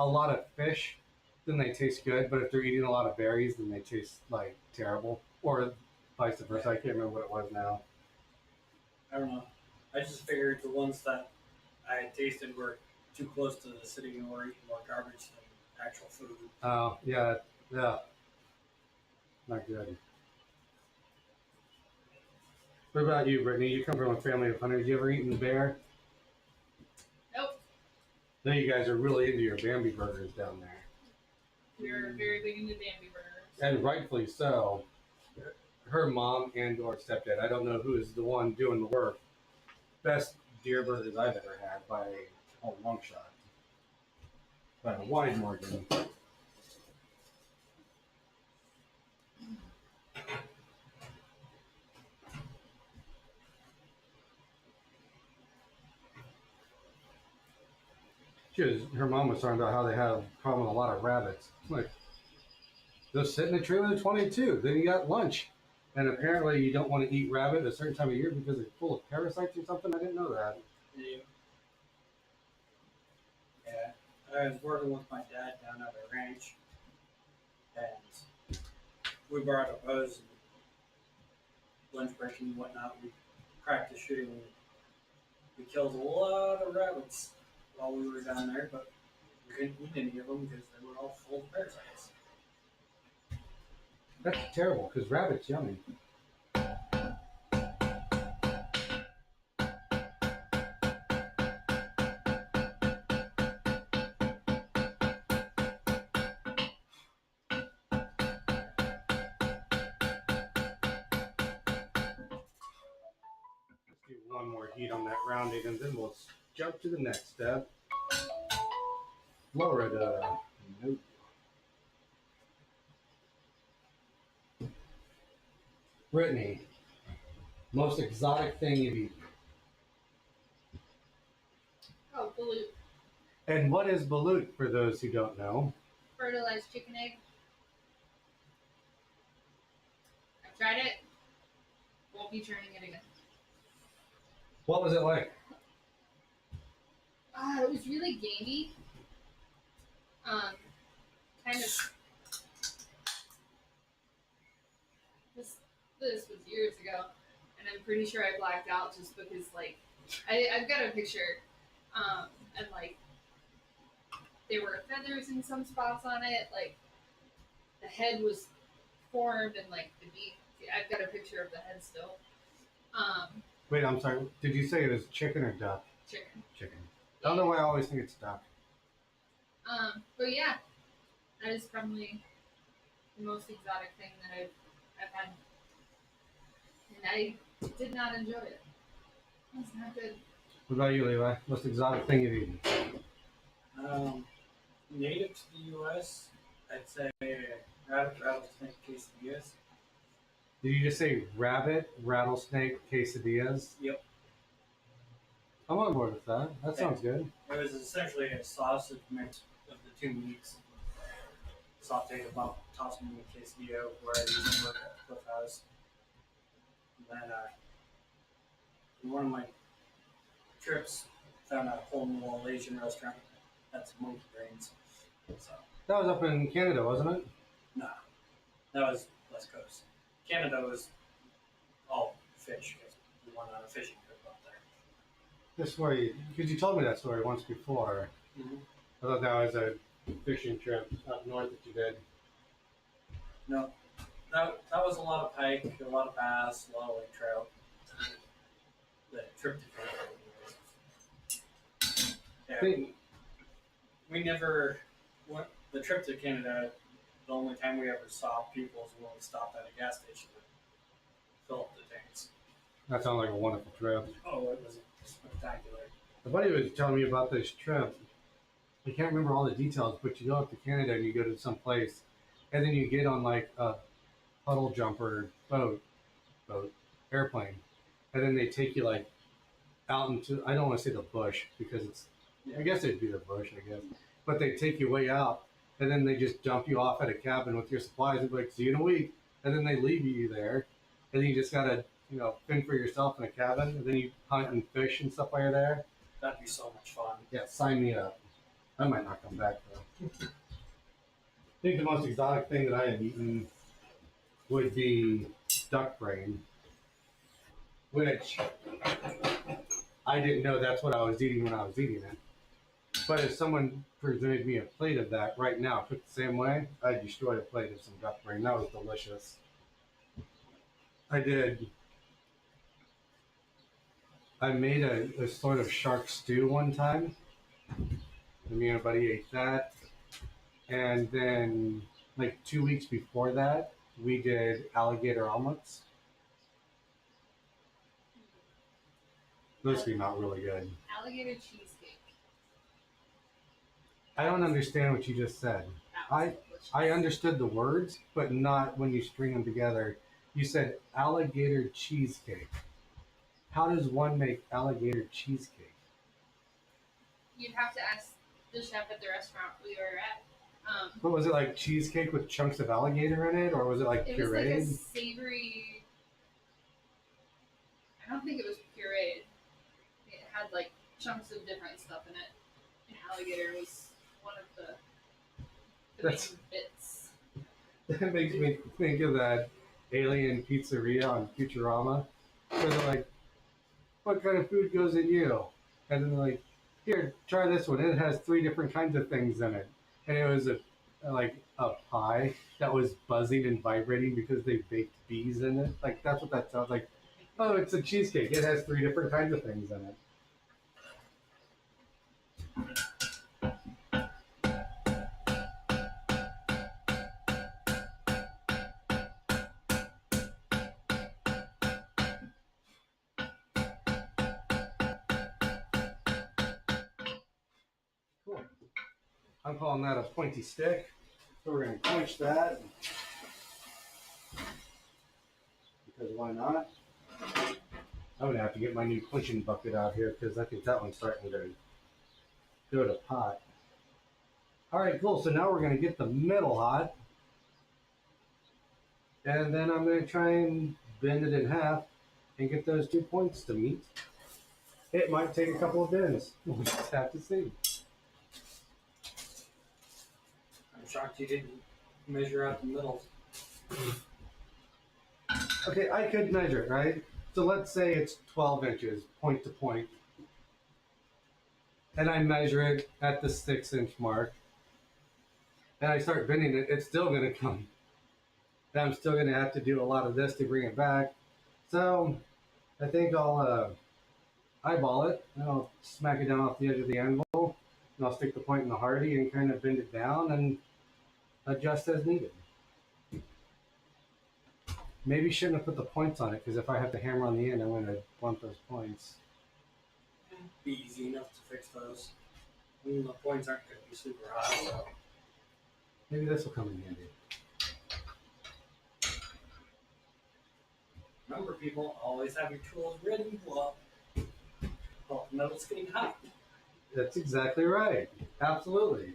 S1: a lot of fish, then they taste good. But if they're eating a lot of berries, then they taste like terrible. Or vice versa. I can't remember what it was now.
S3: I don't know. I just figured the ones that I had tasted were too close to the city and were eating more garbage than actual food.
S1: Oh, yeah. Not good. What about you, Brittany? You come from a family of hunters. You ever eaten bear?
S2: nope.
S1: Now you guys are really into your Bambi burgers down there.
S2: We're very big into Bambi burgers.
S1: And rightfully so. Her mom and or stepdad, I don't know who is the one doing the work. Best deer burgers I've ever had by a long shot. By a wide margin. Her mom was talking about how they have a problem with a lot of rabbits. Like, they'll sit in a tree with a 22. Then you got lunch. And apparently you don't want to eat rabbit at a certain time of year because it's full of parasites or something. I didn't know that.
S3: You? Yeah. I was working with my dad down at a ranch, and we brought up bows and lunch break and whatnot. We practiced shooting. We killed a lot of rabbits while we were down there, but we couldn't eat any of them because they were all full of parasites.
S1: That's terrible because rabbit's yummy. Let's do one more heat on that rounding and then we'll jump to the next step. Florida. Nope. Brittany, most exotic thing you've eaten.
S2: Oh, balut.
S1: And what is balut for those who don't know?
S2: Fertilized chicken egg. I've tried it. Won't be trying it again.
S1: What was it like?
S2: It was really gamey. Kind of. This was years ago, and I'm pretty sure I blacked out just because, like, I've got a picture, and like, there were feathers in some spots on it. Like, the head was formed, and like the beak. I've got a picture of the head still.
S1: Wait, I'm sorry. Did you say it was chicken or duck?
S2: Chicken.
S1: Chicken. I don't know why I always think it's duck.
S2: But yeah, that is probably the most exotic thing that I've had, and I did not enjoy it. It was not good.
S1: What about you, Levi? Most exotic thing you've eaten?
S3: Native to the U.S., I'd say rattlesnake quesadillas.
S1: Did you just say rabbit, rattlesnake, quesadillas?
S3: Yep.
S1: I'm on board with that. That sounds good.
S3: It was essentially a sausage mix of the two meats. Sauteed them up, tossed them in the quesadilla where I used them at Cliff House. And then in one of my trips, found a hole-in-the-wall Asian restaurant. Had some monkey brains. So,
S1: That was up in Canada, wasn't it?
S3: nah, that was West Coast. Canada was all fish because we went on a fishing trip up there.
S1: This story, because you told me that story once before.
S3: Mm-hmm.
S1: I thought that was a fishing trip up north that you did.
S3: No, that was a lot of pike, a lot of bass, a lot of lake trout. The trip to Canada. Yeah, we never went. The trip to Canada, the only time we ever saw people was when we stopped at a gas station to fill up the tanks.
S1: That sounds like a wonderful trip.
S3: Oh, it was spectacular.
S1: The buddy was telling me about this trip. I can't remember all the details, but you go up to Canada and you go to some place, and then you get on like a puddle jumper airplane, and then they take you like out into, I don't want to say the bush because it's, I guess it'd be the bush, I guess, but they take you way out, and then they just dump you off at a cabin with your supplies and be like, see you in a week, and then they leave you there, and then you just gotta, fend for yourself in a cabin, and then you hunt and fish and stuff while you're there.
S3: That'd be so much fun.
S1: Yeah, sign me up. I might not come back though. I think the most exotic thing that I have eaten would be duck brain, which I didn't know that's what I was eating when I was eating it. But if someone presented me a plate of that right now, cooked the same way, I'd destroy a plate of some duck brain. That was delicious. I made a sort of shark stew one time. Me and a buddy ate that. And then, like 2 weeks before that, we did alligator omelets. Those came out really good.
S2: Alligator cheesecake.
S1: I don't understand what you just said. I understood the words, but not when you string them together. You said alligator cheesecake. How does one make alligator cheesecake?
S2: You'd have to ask the chef at the restaurant we were at.
S1: But was it like cheesecake with chunks of alligator in it, or was it like
S2: It
S1: pureed?
S2: was like a savory. I don't think it was pureed. It had like chunks of different stuff in it. And alligator was one of the
S1: That's-
S2: main bits.
S1: That makes me think of that alien pizzeria on Futurama, where they're like, "What kind of food goes in you?" And then they're like, "Here, try this one. It has 3 different kinds of things in it." And it was a pie that was buzzing and vibrating because they baked bees in it. Like that's what that sounds like. Oh, it's a cheesecake. It has 3 different kinds of things in it. Cool. I'm calling that a pointy stick. So we're going to quench that. Because why not? I'm going to have to get my new quenching bucket out here because I think that one's starting to go to pot. Alright, cool. So now we're going to get the metal hot. And then I'm going to try and bend it in half and get those 2 points to meet. It might take a couple of bends. We'll just have to see.
S3: I'm shocked you didn't measure out the middle.
S1: Okay, I could measure it, right? So let's say it's 12 inches, point to point. And I measure it at the 6-inch mark. And I start bending it, it's still going to come. And I'm still going to have to do a lot of this to bring it back. So I think I'll eyeball it, and I'll smack it down off the edge of the anvil. And I'll stick the point in the hardy and kind of bend it down and adjust as needed. Maybe shouldn't have put the points on it, because if I have to hammer on the end, I'm going to want those points.
S3: Be easy enough to fix those. I mean, the points aren't going to be super high, so.
S1: Maybe this will come in handy.
S3: Remember, people, always have your tools ready to blow up. Well, metal's getting hot.
S1: That's exactly right. Absolutely.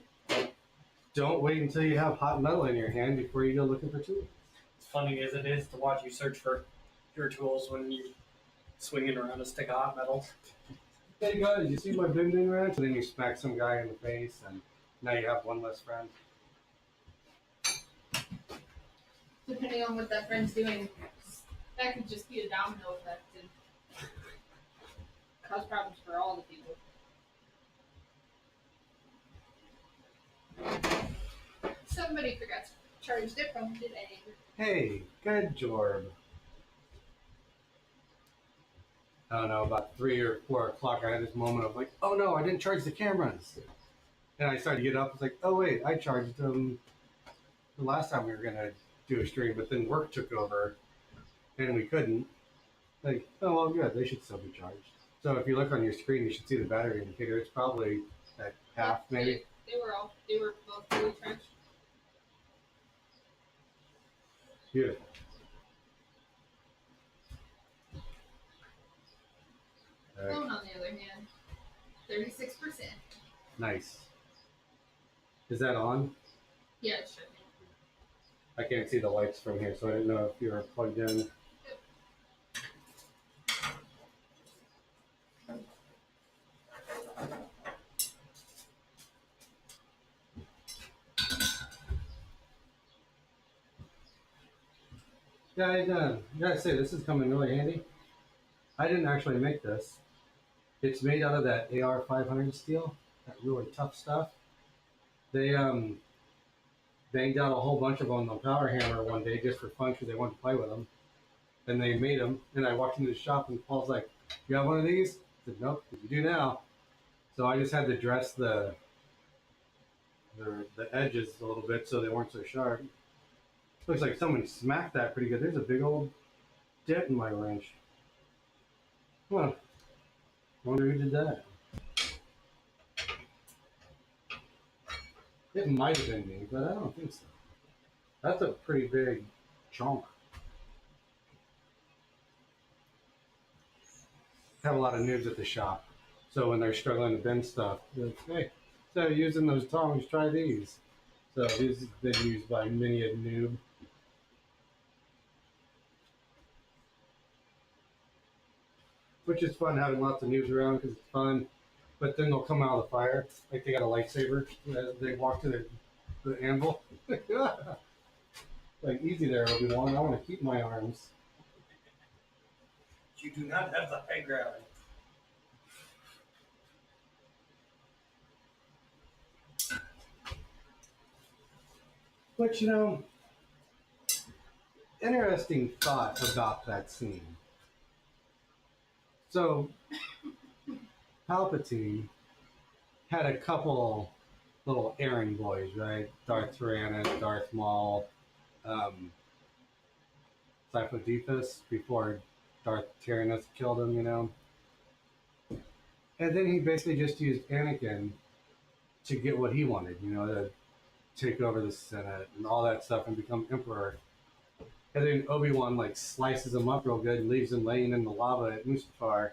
S1: Don't wait until you have hot metal in your hand before you go looking for tools.
S3: As funny as it is to watch you search for your tools when you're swinging around a stick of hot metal.
S1: Hey guys, you see my bending wrench? And then you smack some guy in the face, and now you have one less friend.
S2: Depending on what that friend's doing, that could just be a domino effect and cause problems for all the people. Somebody forgot to charge their phone today.
S1: Hey, good job. I don't know, about 3 or 4 o'clock, I had this moment of like, oh no, I didn't charge the cameras. And I started to get up. It's like, oh wait, I charged them the last time we were going to do a stream, but then work took over and we couldn't. Like, oh well, good, they should still be charged. So if you look on your screen, you should see the battery indicator. It's probably at half, maybe.
S2: They were both fully charged.
S1: Beautiful. All right.
S2: Phone, on the other hand, 36%.
S1: Nice. Is that on?
S2: Yeah, it should be.
S1: I can't see the lights from here, so I didn't know if you were plugged in. Yeah, I gotta say, this is coming really handy. I didn't actually make this. It's made out of that AR 500 steel, that really tough stuff. They banged out a whole bunch of them on the power hammer one day just for fun because they wanted to play with them. And they made them, and I walked into the shop and Paul's like, "You have one of these?" I said, "Nope, you do now." So I just had to dress the edges a little bit so they weren't so sharp. Looks like someone smacked that pretty good. There's a big old dent in my wrench. Huh. Wonder who did that. It might have been me, but I don't think so. That's a pretty big chunk. I have a lot of noobs at the shop. So when they're struggling to bend stuff, they're like, hey, so using those tongs, try these. So this has been used by many a noob. Which is fun having lots of noobs around because it's fun. but then they'll come out of the fire like they got a lightsaber as they walk to the anvil. Like, easy there, Obi-Wan. I want to keep my arms.
S3: You do not have the high ground.
S1: But interesting thought about that scene. So, Palpatine had a couple little errand boys, right? Darth Tyrannus, Darth Maul, Cyphodepus, before Darth Tyrannus killed him. And then he basically just used Anakin to get what he wanted, to take over the Senate and all that stuff and become Emperor. And then Obi-Wan slices him up real good and leaves him laying in the lava at Mustafar.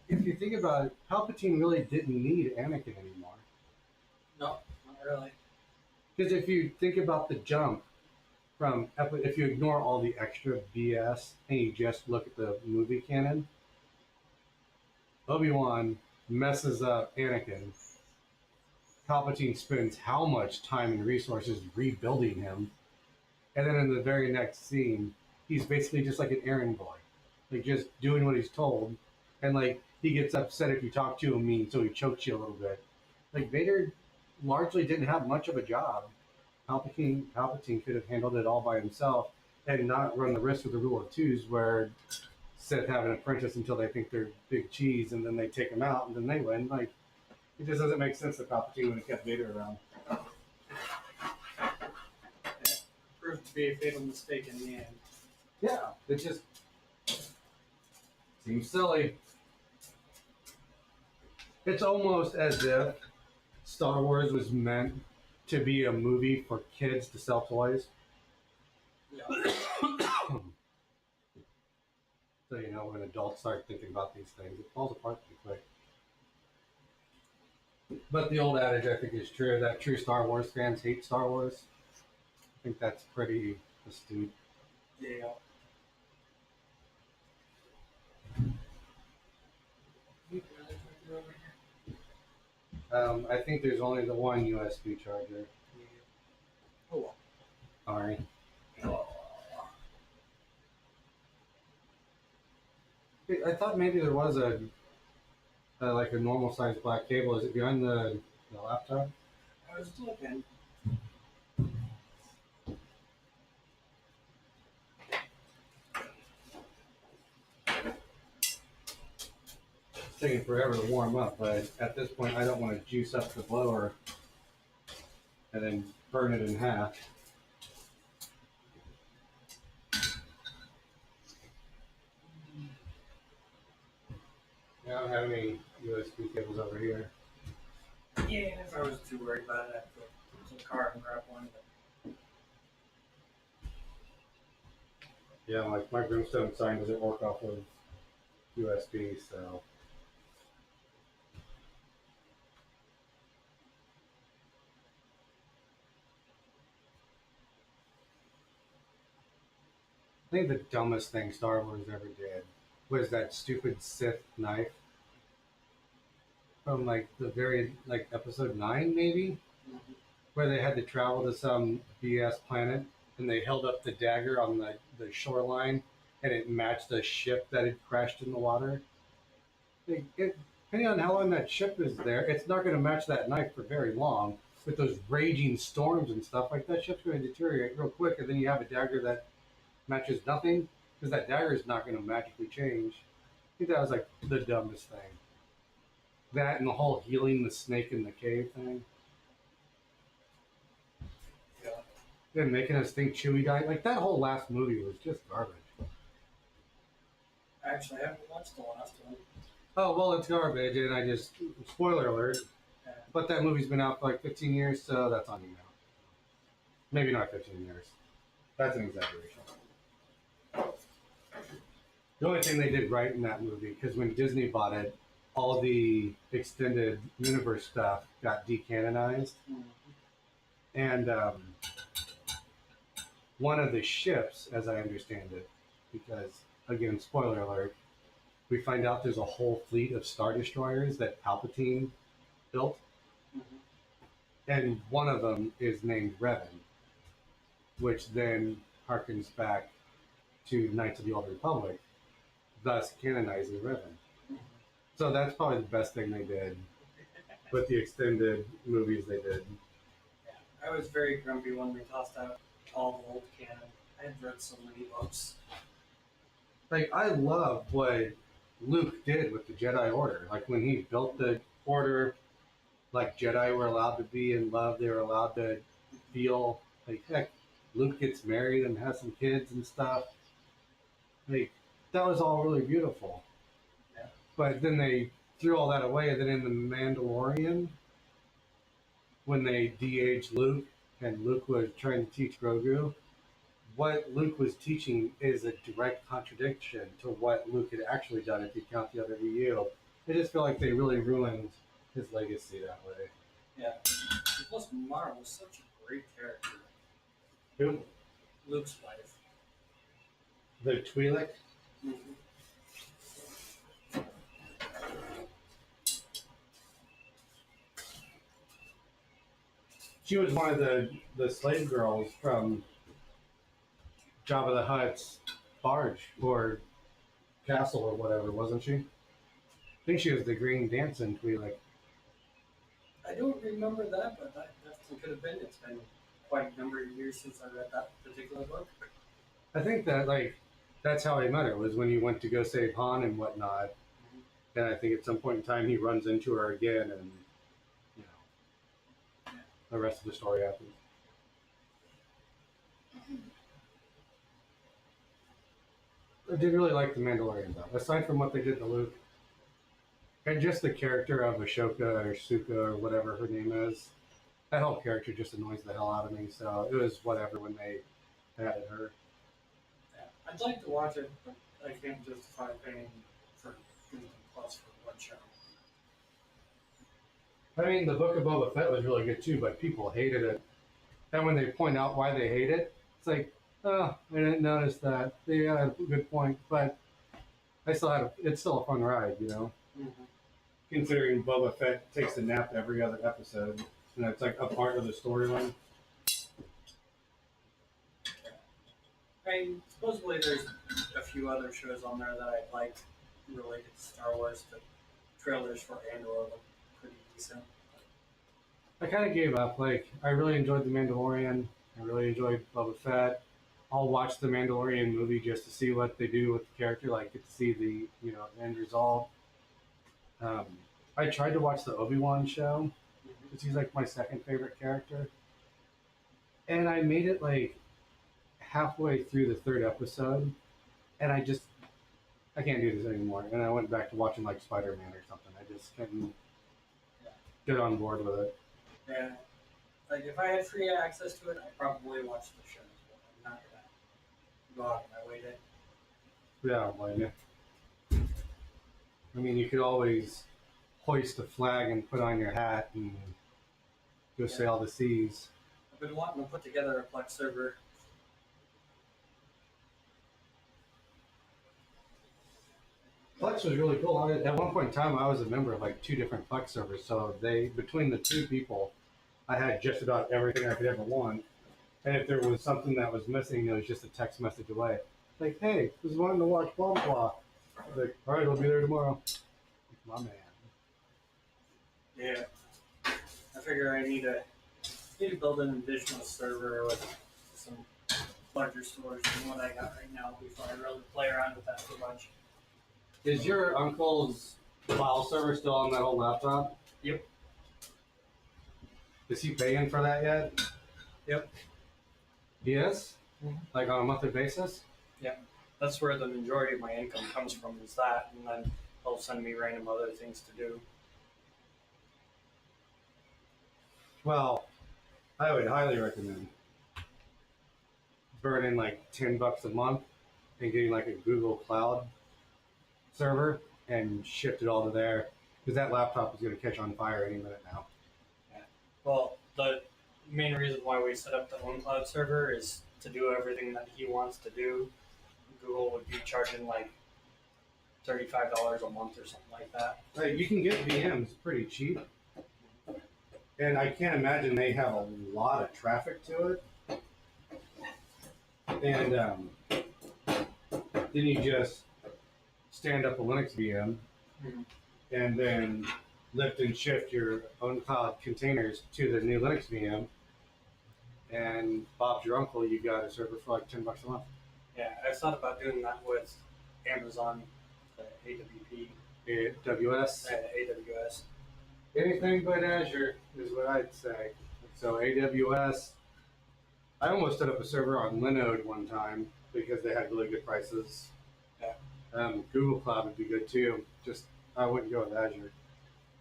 S1: If you think about it, Palpatine really didn't need Anakin anymore.
S3: No, not really.
S1: Because if you think about the jump from, if you ignore all the extra BS and you just look at the movie canon, Obi-Wan messes up Anakin. Palpatine spends how much time and resources rebuilding him, and then in the very next scene, he's basically just like an errand boy, just doing what he's told, and he gets upset if you talk to him mean, so he chokes you a little bit. Vader largely didn't have much of a job. Palpatine could have handled it all by himself and not run the risk of the rule of twos, where Sith have an apprentice until they think they're big cheese, and then they take him out, and then they win. It just doesn't make sense that Palpatine would have kept Vader around.
S3: It proved to be a fatal mistake in the end.
S1: Yeah, it just seems silly. It's almost as if Star Wars was meant to be a movie for kids to sell toys.
S3: Yeah.
S1: So, when adults start thinking about these things, it falls apart pretty quick. But the old adage, I think, is true, that true Star Wars fans hate Star Wars. I think that's pretty astute.
S3: Yeah.
S1: I think there's only the one USB charger.
S3: Oh well.
S1: Sorry. I thought maybe there was a normal sized black cable. Is it behind the laptop?
S3: I was looking.
S1: It's taking forever to warm up, but at this point I don't want to juice up the blower and then burn it in half. I don't have any USB cables over here.
S3: Yeah, if I was too worried about it, I'd go to the car and grab one. But
S1: Yeah, my Brimstone sign doesn't work off of USB, so. I think the dumbest thing Star Wars ever did was that stupid Sith knife from the very episode 9 maybe, where they had to travel to some BS planet and they held up the dagger on the shoreline and it matched the ship that had crashed in the water. Depending on how long that ship is there, it's not going to match that knife for very long. With those raging storms and stuff, that ship's going to deteriorate real quick, and then you have a dagger that matches nothing, because that dagger is not going to magically change. I think that was the dumbest thing. That and the whole healing the snake in the cave thing.
S3: yeah.
S1: Then making us think Chewie died. That whole last movie was just garbage.
S3: Actually, I haven't watched the last one.
S1: Oh, well, it's garbage, and I just, spoiler alert,
S3: Yeah.
S1: but that movie's been out for 15 years, so that's on you now. Maybe not 15 years. That's an exaggeration. The only thing they did right in that movie, because when Disney bought it, all the extended universe stuff got decanonized.
S3: Mm-hmm.
S1: And one of the ships, as I understand it, because, again, spoiler alert, we find out there's a whole fleet of Star Destroyers that Palpatine built, and one of them is named Revan, which then harkens back to Knights of the Old Republic, thus canonizing Revan. So that's probably the best thing they did with the extended movies they did.
S3: Yeah, I was very grumpy when they tossed out all the old canon. I had read so many books.
S1: Like, I love what Luke did with the Jedi Order. Like, when he built the Order, like, Jedi were allowed to be in love. They were allowed to feel, like, heck, Luke gets married and has some kids and stuff. Like, that was all really beautiful.
S3: Yeah.
S1: But then they threw all that away, and then in The Mandalorian, when they de-aged Luke, and Luke was trying to teach Grogu, what Luke was teaching is a direct contradiction to what Luke had actually done if you count the other EU. I just feel like they really ruined his legacy that way.
S3: Yeah. Plus, Mara was such a great character.
S1: Who?
S3: Luke's wife.
S1: The Twi'lek? She was one of the slave girls from Jabba the Hutt's barge or castle or whatever, wasn't she? I think she was the green dancing Twi'lek.
S3: I don't remember that, but that definitely could have been. It's been quite a number of years since I read that particular book.
S1: I think that, like, that's how I met her, was when he went to go save Han and whatnot. And I think at some point in time he runs into her again, and, you know, the rest of the story happens. I did really like The Mandalorian, though. Aside from what they did to Luke, and just the character of Ashoka or Suka or whatever her name is, that whole character just annoys the hell out of me. So it was whatever when they added her.
S3: Yeah. I'd like to watch it, but I can't justify paying for Disney Plus for one show.
S1: I mean, the Book of Boba Fett was really good too, but people hated it. And when they point out why they hate it, it's like, oh, I didn't notice that. They had a good point, but it's still a fun ride, you know?
S3: Mm-hmm.
S1: Considering Boba Fett takes a nap every other episode, and it's like a part of the storyline.
S3: I mean, supposedly there's a few other shows on there that I'd like related to Star Wars. The trailers for Andor look pretty decent.
S1: I kind of gave up. Like, I really enjoyed The Mandalorian. I really enjoyed Boba Fett. I'll watch the Mandalorian movie just to see what they do with the character, like get to see the end result. I tried to watch the Obi-Wan show because he's like my second favorite character, and I made it like halfway through the third episode, and I can't do this anymore. And I went back to watching like Spider-Man or something. I just couldn't get on board with it.
S3: Yeah, like if I had free access to it, I'd probably watch the show. But I'm not gonna go out of my way to.
S1: Yeah, I don't blame you. I mean, you could always hoist a flag and put on your hat and go sail the seas.
S3: I've been wanting to put together a Plex server.
S1: Plex was really cool. At one point in time, I was a member of like 2 different Plex servers. So between the 2 people, I had just about everything I could ever want. And if there was something that was missing, it was just a text message away. Like, hey, just wanting to watch blah, blah, blah. Like, all right, I'll be there tomorrow. My man.
S3: Yeah, I figure I need to build an additional server with some larger storage than what I got right now before I really play around with that too much.
S1: Is your uncle's file server still on that old laptop?
S3: Yep.
S1: Is he paying for that yet?
S3: Yep.
S1: He is?
S3: Mm-hmm.
S1: Like on a monthly basis?
S3: Yep. That's where the majority of my income comes from, is that, and then they'll send me random other things to do.
S1: Well, I would highly recommend burning like $10 a month and getting like a Google Cloud server and shift it all to there, because that laptop is going to catch on fire any minute now.
S3: Yeah. Well, the main reason why we set up the own cloud server is to do everything that he wants to do. Google would be charging like $35 a month or something like that.
S1: Like you can get VMs pretty cheap, and I can't imagine they have a lot of traffic to it. And then you just stand up a Linux VM, and then lift and shift your own cloud containers to the new Linux VM. And Bob's your uncle, you got a server for like $10 a month.
S3: Yeah, I thought about doing that with Amazon, the AWP,
S1: AWS.
S3: AWS.
S1: Anything but Azure is what I'd say. So AWS. I almost set up a server on Linode one time because they had really good prices.
S3: Yeah.
S1: Google Cloud would be good too. Just I wouldn't go with Azure.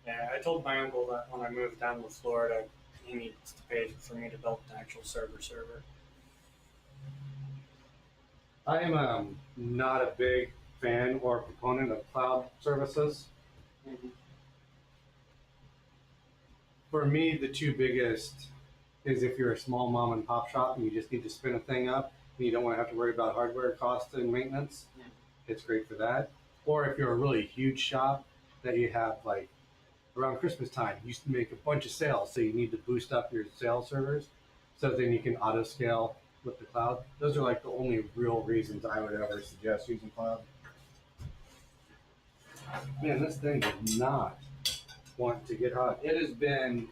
S3: Yeah, I told my uncle that when I moved down to Florida, he needs to pay for me to build an actual server.
S1: I am not a big fan or proponent of cloud services. For me, the two biggest is if you're a small mom and pop shop and you just need to spin a thing up and you don't want to have to worry about hardware costs and maintenance, it's great for that. Or if you're a really huge shop that you have like around Christmas time, you make a bunch of sales, so you need to boost up your sales servers so then you can auto scale with the cloud. Those are like the only real reasons I would ever suggest using cloud. Man, this thing does not want to get hot. It has been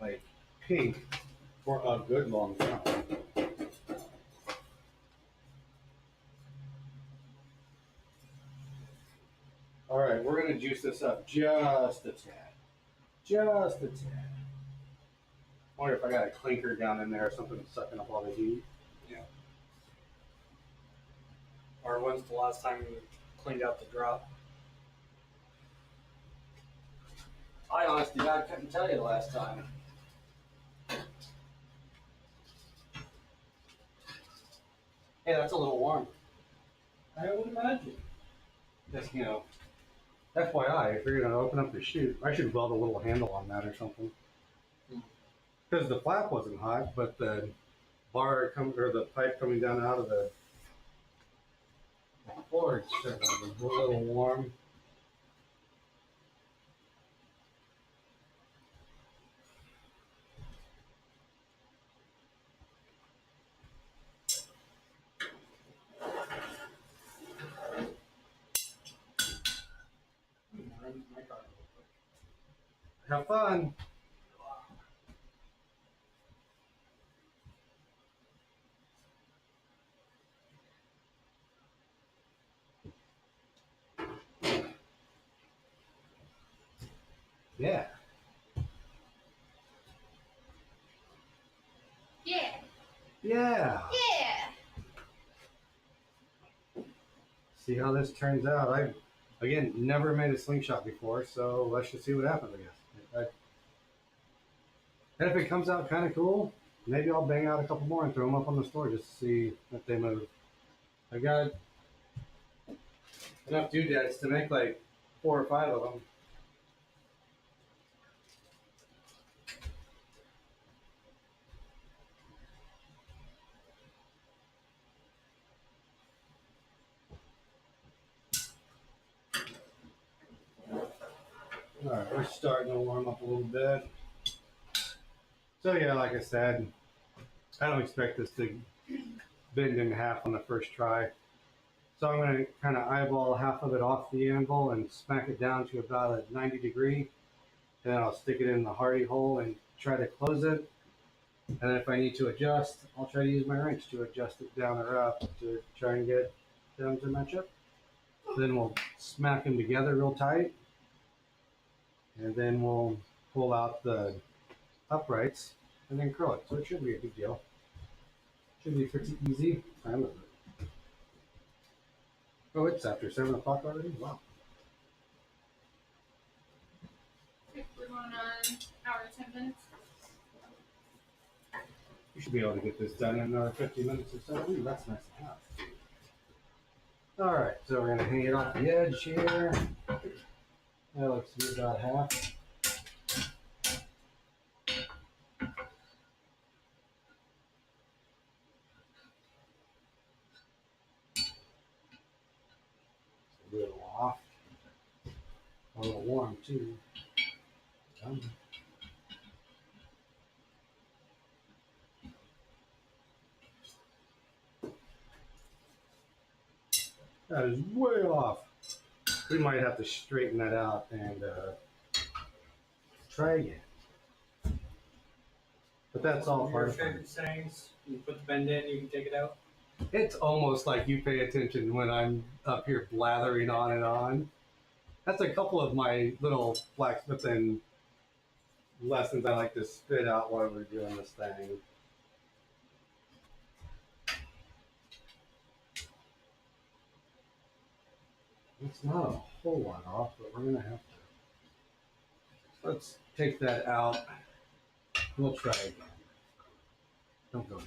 S1: like pink for a good long time. All right, we're gonna juice this up just a tad. Just a tad. I wonder if I got a clinker down in there or something sucking up all the heat.
S3: Yeah. Or when's the last time you cleaned out the drop?
S1: I honestly God couldn't tell you the last time. Hey, that's a little warm.
S4: I would imagine.
S1: Just, FYI, if you're going to open up the chute, I should weld a little handle on that or something. Because the flap wasn't hot, but the the pipe coming down out of the floor was a little warm. Have fun. Yeah.
S2: Yeah.
S1: Yeah.
S2: Yeah.
S1: See how this turns out. I, again, never made a slingshot before, so let's just see what happens, I guess. And if it comes out kind of cool, maybe I'll bang out a couple more and throw them up on the store just to see if they move. I got enough doodads to make like 4 or 5 of them. Alright, we're starting to warm up a little bit. So yeah, like I said, I don't expect this to bend in half on the first try. So I'm going to kind of eyeball half of it off the anvil and smack it down to about a 90 degree. And then I'll stick it in the hardy hole and try to close it. And then if I need to adjust, I'll try to use my wrench to adjust it down or up to try and get them to match up. Then we'll smack them together real tight. And then we'll pull out the uprights and then curl it. So it should be a big deal. Should be pretty easy. Oh, it's after 7 o'clock already? Wow.
S2: We're going on hour 10 minutes.
S1: You should be able to get this done in another 50 minutes or so. Ooh, that's nice and hot. Alright, so we're going to hang it off the edge here. That looks to be about half. a little off. A little warm too. That is way off. We might have to straighten that out and try again. But that's all
S3: One
S1: part
S3: of
S1: of
S3: your
S1: it.
S3: favorite sayings. You put the bend in, you can take it out.
S1: It's almost like you pay attention when I'm up here blathering on and on. That's a couple of my little blacksmithing lessons I like to spit out while we're doing this thing. It's not a whole lot off, but we're gonna have to. Let's take that out. We'll try again. Don't go anywhere.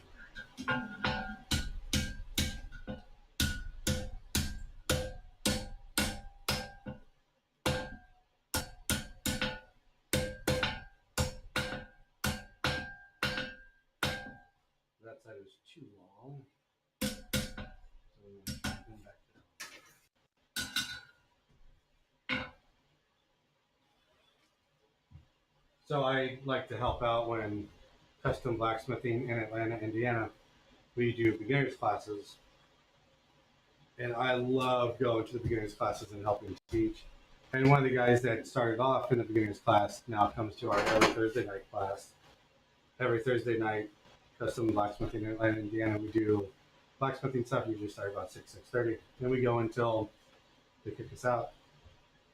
S1: That side was too long. So we're gonna come back down. So I like to help out when custom blacksmithing in Atlanta, Indiana. We do beginners classes, and I love going to the beginners classes and helping teach. And one of the guys that started off in the beginners class now comes to our every Thursday night class. Every Thursday night, custom blacksmithing in Atlanta, Indiana, we do blacksmithing stuff. We usually start about 6:30. Then we go until they kick us out.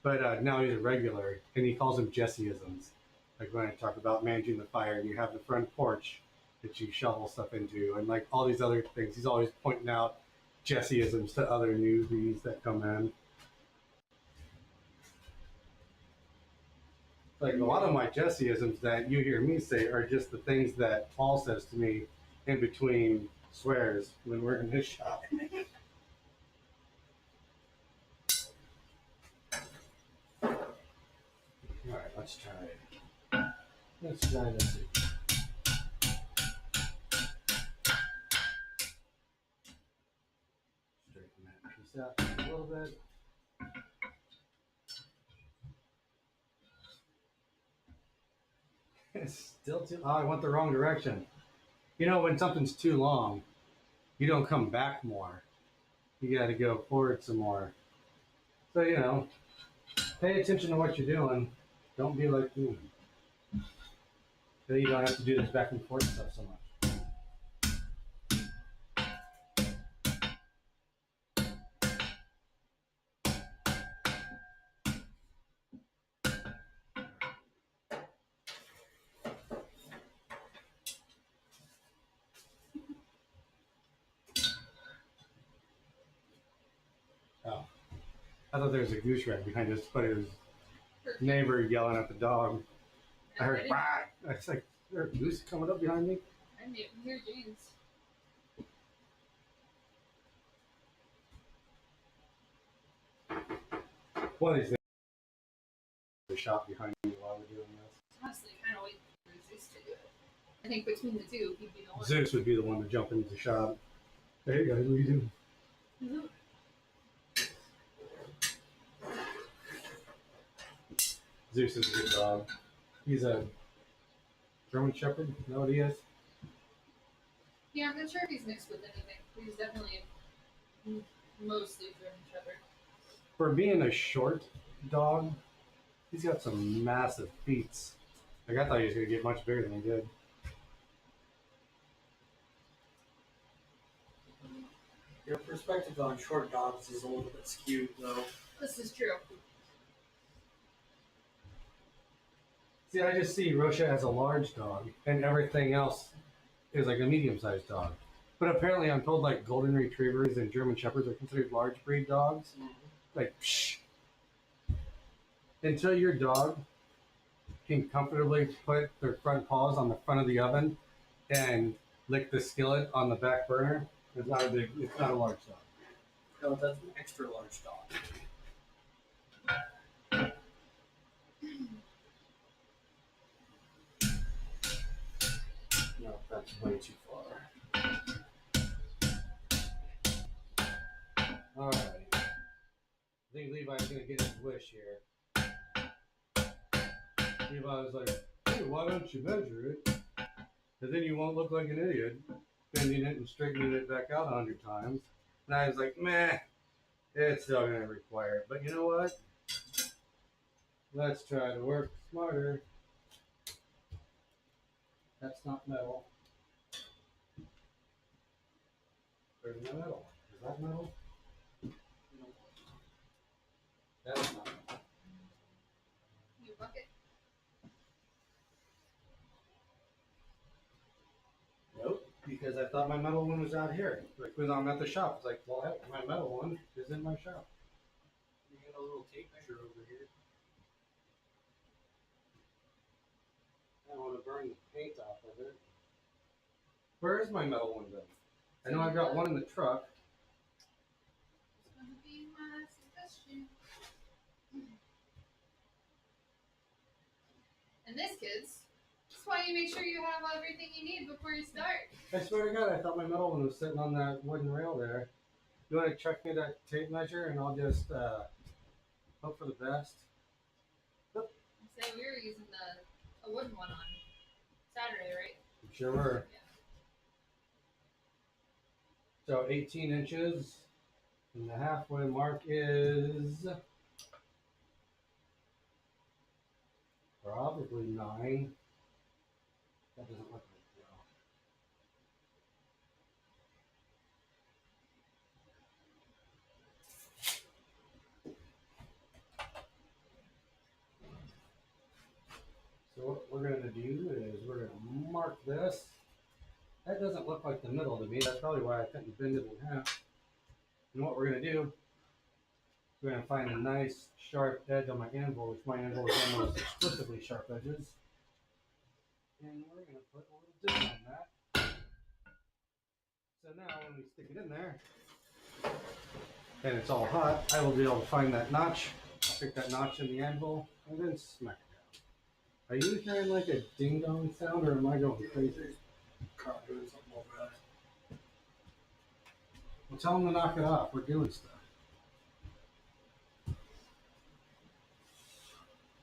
S1: But now he's a regular, and he calls them Jesseisms. Like when I talk about managing the fire, and you have the front porch that you shovel stuff into, and like all these other things. He's always pointing out Jesseisms to other newbies that come in. Like a lot of my Jesseisms that you hear me say are just the things that Paul says to me in between swears when we're in his shop. All right, let's try it. Let's try this. Straighten that piece out just a little bit. It's still too. Oh, I went the wrong direction. You know, when something's too long, you don't come back more. You got to go forward some more. So, you know, pay attention to what you're doing. Don't be like me. So you don't have to do this back and forth stuff so much. Oh, I thought there was a goose right behind us, but it was neighbor yelling at the dog. I heard, "Bah!" I was like, is there a goose coming up behind me?
S2: I didn't even hear James.
S1: One of these days, the shop behind me while we're doing this.
S2: Honestly, kind of wait for Zeus to do it. I think between the two, he'd be the one.
S1: Zeus would be the one to jump into the shop. Hey guys, what are you doing?
S2: Mm-hmm.
S1: Zeus is a good dog. He's a German Shepherd. You know what he is?
S2: Yeah, I'm not sure if he's mixed with anything. He's definitely mostly German Shepherd.
S1: For being a short dog, he's got some massive feet. Like I thought he was going to get much bigger than he did.
S3: Your perspective on short dogs is a little bit skewed, though.
S2: This is true.
S1: See, I just see Rosha as a large dog, and everything else is like a medium-sized dog. But apparently, I'm told like golden retrievers and German shepherds are considered large breed dogs. Like, psh. Until your dog can comfortably put their front paws on the front of the oven and lick the skillet on the back burner, it's not a large dog.
S3: No, that's an extra large dog.
S1: No, that's way too far. All right. I think Levi's gonna get his wish here. Levi was like, hey, why don't you measure it? Because then you won't look like an idiot bending it and straightening it back out 100 times. And I was like, meh, it's still gonna require it. But you know what? Let's try to work smarter. That's not metal. Where's my metal? Is that metal?
S3: No.
S1: That's not metal.
S2: New bucket.
S1: Nope, because I thought my metal one was out here. Like when I'm at the shop, it's like, well, heck, my metal one is in my shop.
S3: You got a little tape measure over here.
S1: I don't want to burn the paint off of it. Where is my metal one then? I know I've got one in the truck.
S2: It's gonna be my suggestion. And this, kids, just why you make sure you have everything you need before you start.
S1: I swear to God, I thought my metal one was sitting on that wooden rail there. You want to check me that tape measure and I'll just hope for the best?
S2: I say we were using a wooden one on Saturday, right?
S1: I'm sure were.
S2: Yeah.
S1: So 18 inches and the halfway mark is probably 9. That doesn't look like it. So what we're going to do is we're going to mark this. That doesn't look like the middle to me. That's probably why I couldn't bend it in half. And what we're going to do, we're going to find a nice sharp edge on my anvil, which my anvil is almost exclusively sharp edges. And we're going to put a little dip on that. So now when we stick it in there, and it's all hot, I will be able to find that notch, stick that notch in the anvil, and then smack it down. Are you hearing like a ding dong sound, or am I going crazy?
S3: Car doing something over there.
S1: Well, tell them to knock it off. We're doing stuff.
S2: It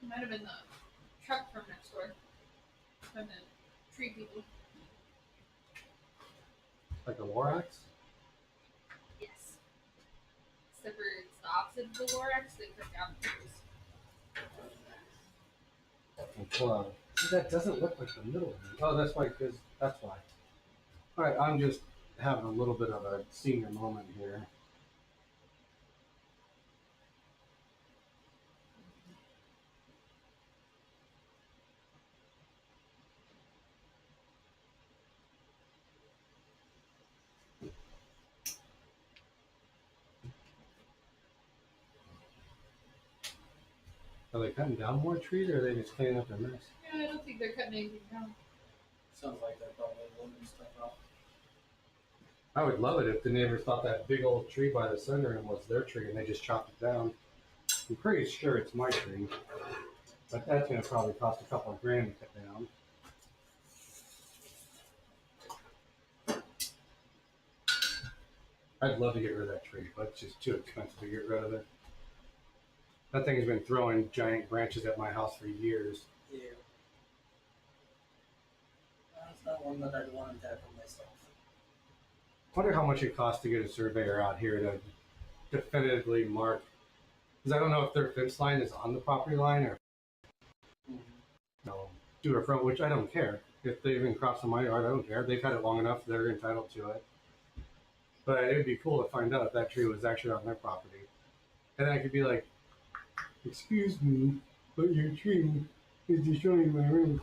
S2: might have been the truck from next door. From the tree people.
S1: Like a Lorax?
S2: Yes. Except for it's the opposite of the Lorax, they cut down the trees.
S1: Well, see, that doesn't look like the middle of it. Oh, that's why, because that's why. All right, I'm just having a little bit of a senior moment here. Are they cutting down more trees, or are they just cleaning up their mess?
S2: Yeah, I don't think they're cutting anything down.
S3: Sounds like they're probably loading stuff out.
S1: I would love it if the neighbors thought that big old tree by the center was their tree and they just chopped it down. I'm pretty sure it's my tree, but that's going to probably cost a couple of grand to cut down. I'd love to get rid of that tree, but it's just too expensive to get rid of it. That thing has been throwing giant branches at my house for years.
S3: Yeah. That's not one that I'd want to tackle myself.
S1: I wonder how much it costs to get a surveyor out here to definitively mark, because I don't know if their fence line is on the property line or no, do a front, which I don't care. If they've been crossing my yard, I don't care. They've had it long enough, they're entitled to it. But it would be cool to find out if that tree was actually on their property. And I could be like, excuse me, but your tree is destroying my roof.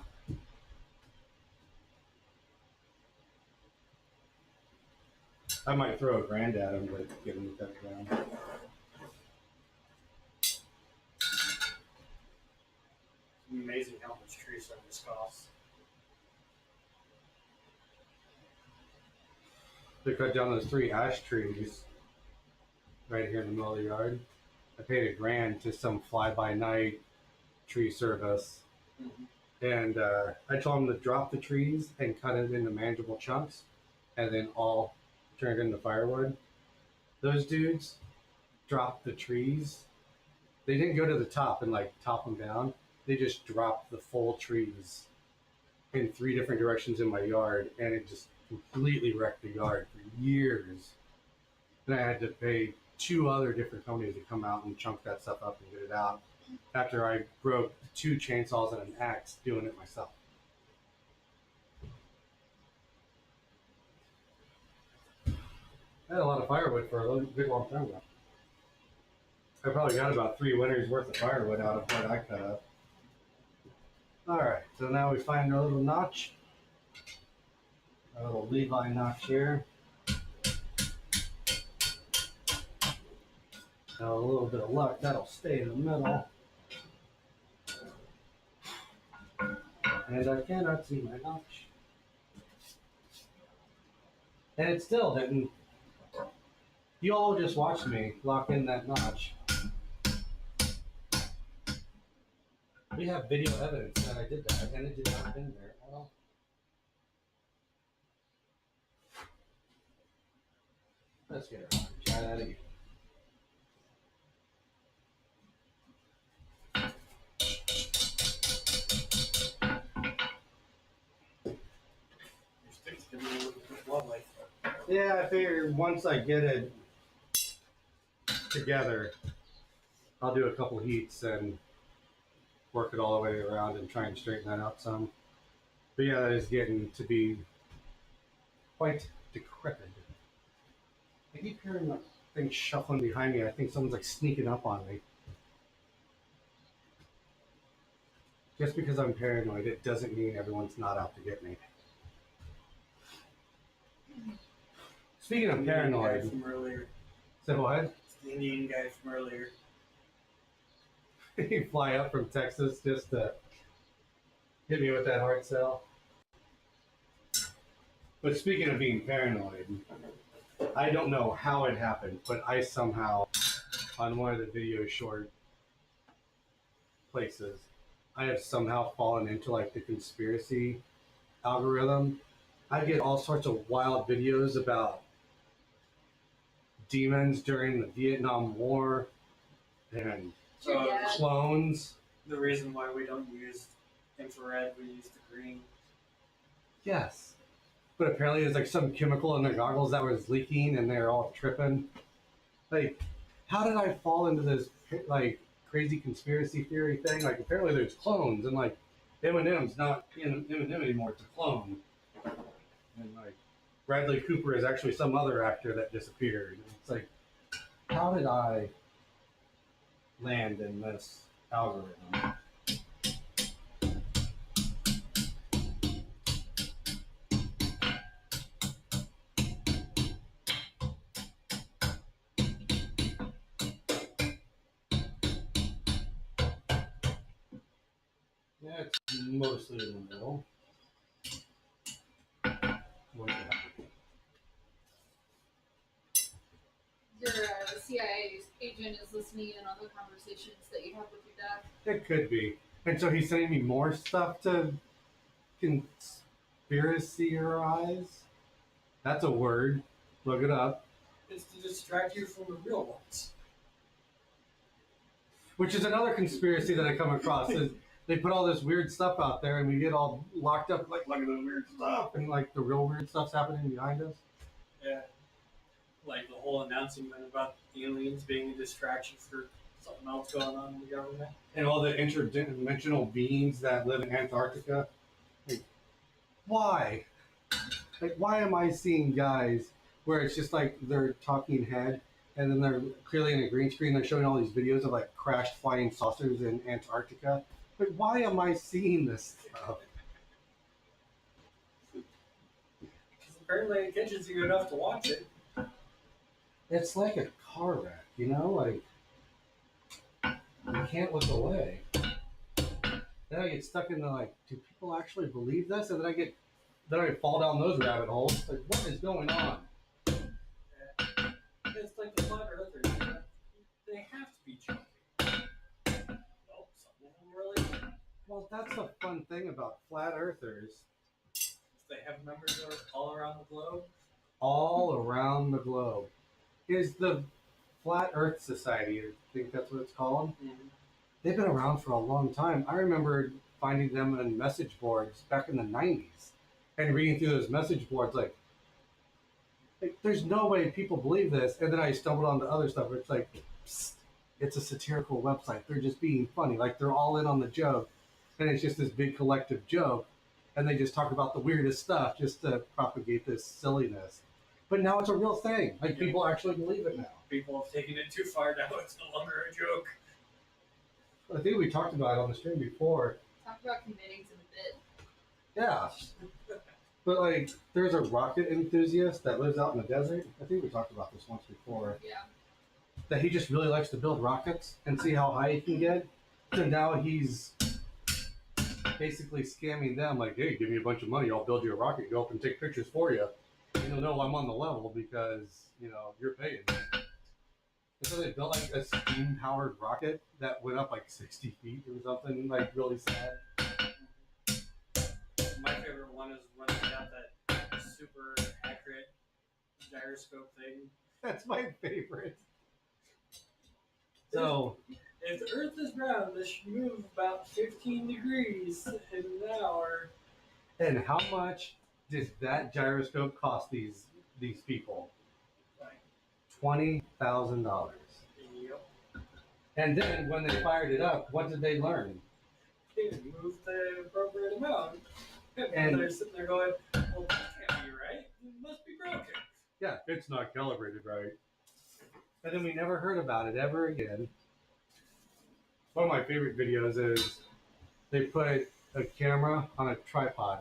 S1: I might throw a grand at him, but get him to cut it down.
S3: It's amazing how much tree service costs.
S1: They cut down those 3 ash trees right here in the middle of the yard. I paid $1,000 to some fly-by-night tree service.
S3: Mm-hmm.
S1: And I told them to drop the trees and cut it into manageable chunks and then all turn it into firewood. Those dudes dropped the trees they didn't go to the top and like top them down. They just dropped the full trees in 3 different directions in my yard, and it just completely wrecked the yard for years. Then I had to pay 2 other different companies to come out and chunk that stuff up and get it out after I broke 2 chainsaws and an axe doing it myself. I had a lot of firewood for a big long time ago. I probably got about 3 winters worth of firewood out of what I cut up. Alright, so now we find our little notch. Our little Levi notch here. Now a little bit of luck, that'll stay in the middle. And I cannot see my notch. And it still didn't. You all just watched me lock in that notch. We have video evidence that I did that, and it did not in there at all. Let's get it on. Try that again.
S3: Your sticks can be a little bit wobbly.
S1: Yeah, I figure once I get it together, I'll do a couple heats and work it all the way around and try and straighten that out some. But yeah, that is getting to be quite decrepit. I keep hearing that thing shuffling behind me. I think someone's like sneaking up on me. Just because I'm paranoid, it doesn't mean everyone's not out to get me. Speaking of paranoid,
S3: From earlier.
S1: say what?
S3: It's the Indian guy from earlier.
S1: You fly up from Texas just to hit me with that hard sell. But speaking of being paranoid, I don't know how it happened, but I somehow, on one of the video short places, I have somehow fallen into like the conspiracy algorithm. I get all sorts of wild videos about demons during the Vietnam War and
S2: Yeah.
S1: clones.
S3: The reason why we don't use infrared, we use the green.
S1: Yes. But apparently there's like some chemical in their goggles that was leaking and they're all tripping. Like, how did I fall into this like crazy conspiracy theory thing? Like apparently there's clones and like Eminem's not Eminem anymore, it's a clone. And like Bradley Cooper is actually some other actor that disappeared. It's like, how did I land in this algorithm? Yeah, it's mostly in the middle. What the heck?
S2: Your CIA agent is listening in on the conversations that you have with your dad.
S1: It could be. And so he's sending me more stuff to conspiracyerize. That's a word. Look it up.
S3: It's to distract you from the real ones.
S1: Which is another conspiracy that I come across. Is they put all this weird stuff out there and we get all locked up like, look at the weird stuff. And like the real weird stuff's happening behind us.
S3: Yeah. Like the whole announcement about aliens being a distraction for something else going on in the government.
S1: And all the interdimensional beings that live in Antarctica. Like, why? Like, why am I seeing guys where it's just like they're talking head and then they're clearly in a green screen, they're showing all these videos of like crashed flying saucers in Antarctica? Like, why am I seeing this stuff?
S3: Because apparently it catches you enough to watch it.
S1: It's like a car wreck, you know? Like, you can't look away. Then I get stuck into like, do people actually believe this? And then I fall down those rabbit holes. Like, what is going on?
S3: Yeah. It's like the flat earthers. They have to be joking. Well, some of them really.
S1: Well, that's the fun thing about flat earthers.
S3: They have members all around the globe.
S1: All around the globe. Is the Flat Earth Society, I think that's what it's called.
S3: Mm-hmm.
S1: They've been around for a long time. I remember finding them on message boards back in the 90s and reading through those message boards like there's no way people believe this. And then I stumbled onto other stuff where it's like, psst, it's a satirical website. They're just being funny. Like they're all in on the joke. And it's just this big collective joke. And they just talk about the weirdest stuff just to propagate this silliness. But now it's a real thing. Like people actually believe it now.
S3: People have taken it too far now. It's no longer a joke.
S1: I think we talked about it on the stream before.
S2: Talk about committing to the bit.
S1: Yeah. But like, there's a rocket enthusiast that lives out in the desert. I think we talked about this once before.
S2: Yeah.
S1: That he just really likes to build rockets and see how high he can get. So now he's basically scamming them like, hey, give me a bunch of money, I'll build you a rocket, go up and take pictures for you. And you'll know I'm on the level because, you know, you're paying me. And so they built like a steam-powered rocket that went up like 60 feet or something, like really sad.
S3: My favorite one is running out that super accurate gyroscope thing.
S1: That's my favorite. So,
S4: if the Earth is round, this should move about 15 degrees in an hour.
S1: and how much does that gyroscope cost these people? $20,000.
S3: Yep.
S1: And then when they fired it up, what did they learn?
S4: They moved the appropriate amount.
S1: And-
S4: they're sitting there going,
S3: Well, that can't be right. It must be broken.
S1: Yeah, it's not calibrated right. And then we never heard about it ever again. One of my favorite videos is they put a camera on a tripod,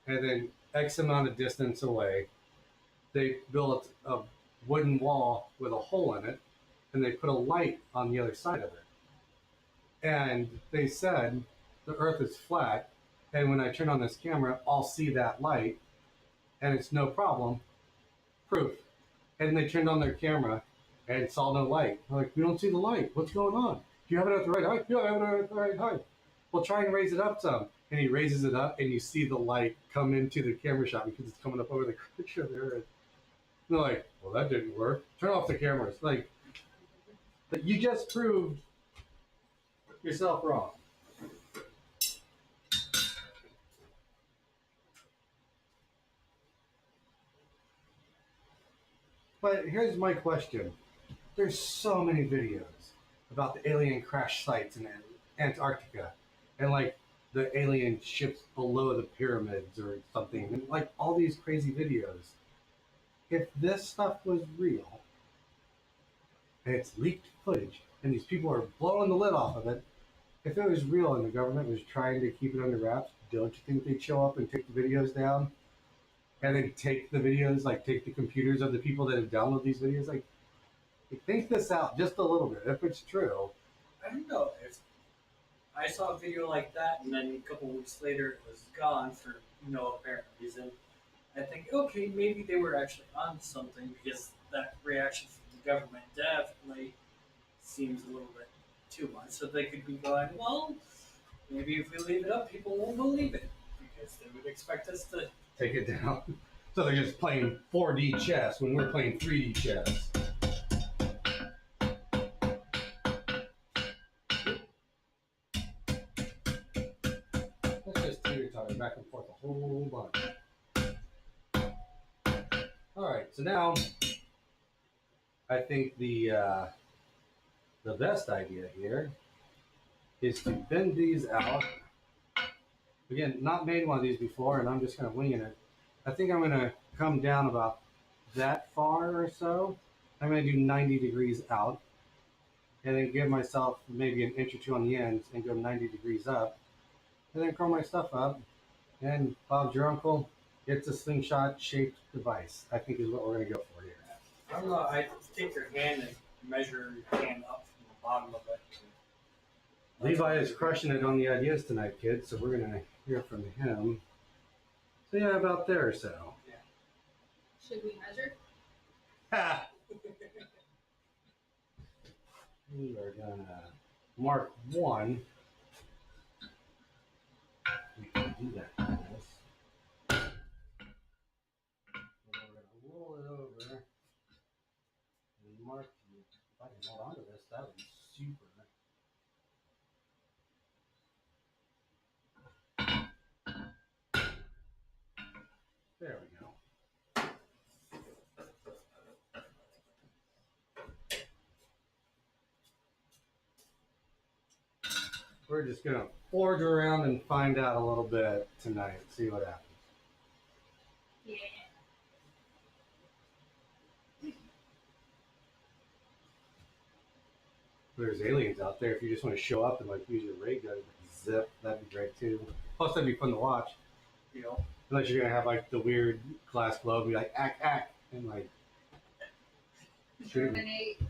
S1: and then X amount of distance away, they built a wooden wall with a hole in it, and they put a light on the other side of it. And they said the Earth is flat, and when I turn on this camera, I'll see that light, and it's no problem. Proof. And they turned on their camera and saw no light. I'm like, we don't see the light. What's going on? Do you have it at the right height? Yeah, I have it at the right height. Well, try and raise it up some. And he raises it up, and you see the light come into the camera shot because it's coming up over the curvature of the Earth. And they're like, well, that didn't work. Turn off the cameras. Like, but you just proved yourself wrong. But here's my question. There's so many videos about the alien crash sites in Antarctica and like the alien ships below the pyramids or something, and like all these crazy videos. If this stuff was real and it's leaked footage and these people are blowing the lid off of it, if it was real and the government was trying to keep it under wraps, don't you think they'd show up and take the videos down? And then take the videos, like take the computers of the people that have downloaded these videos, like think this out just a little bit. If it's true,
S3: I don't know. If I saw a video like that and then a couple weeks later it was gone for no apparent reason, I think, okay, maybe they were actually on something because that reaction from the government definitely seems a little bit too much. So they could be going, well, maybe if we leave it up, people won't believe it because they would expect us to.
S1: take it down. So they're just playing 4D chess when we're playing 3D chess. Let's just teeter-totter back and forth a whole bunch. All right, so now I think the best idea here is to bend these out. Again, not made one of these before, and I'm just kind of winging it. I think I'm going to come down about that far or so. I'm going to do 90 degrees out, and then give myself maybe an inch or two on the ends and go 90 degrees up, and then curl my stuff up, and Bob's your uncle gets a slingshot-shaped device, I think is what we're going to go for here.
S3: I don't know. I take your hand and measure your hand up from the bottom of it.
S1: Levi is crushing it on the ideas tonight, kids, so we're going to hear from him. So yeah, about there or so.
S2: Should we measure?
S1: Ha! We are going to mark one. We can do that for this. We're going to roll it over and mark hold on to this. That would be super. There we go. We're just going to forge around and find out a little bit tonight, see what happens.
S2: Yeah.
S1: There's aliens out there. If you just want to show up and like use your ray gun, zip, that'd be great too. Plus, that'd be fun to watch.
S3: You know,
S1: Unless you're gonna have like the weird glass globe, and be like ack, and like shoot 'em.
S2: Terminate.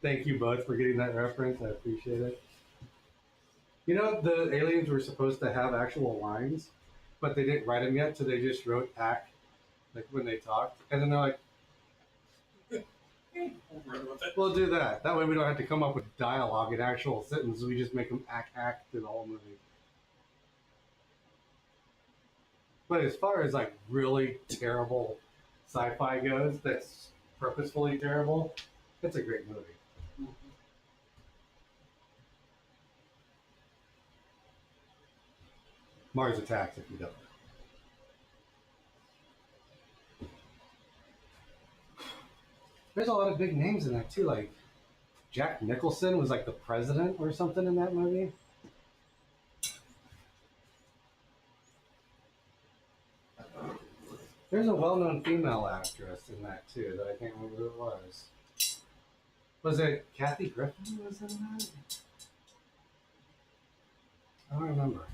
S1: Thank you both for getting that reference. I appreciate it. You know, the aliens were supposed to have actual lines, but they didn't write them yet, so they just wrote ack, like when they talked, and then they're like,
S3: we'll run with it.
S1: "We'll do that. That way, we don't have to come up with dialogue in actual sentences. We just make them ack through the whole movie." But as far as like really terrible sci-fi goes, that's purposefully terrible. It's a great movie. Mars Attacks, if you don't. There's a lot of big names in that too. Like Jack Nicholson was like the president or something in that movie. There's a well-known female actress in that too that I can't remember who it was. Was it Kathy Griffin? Was in that? I don't remember.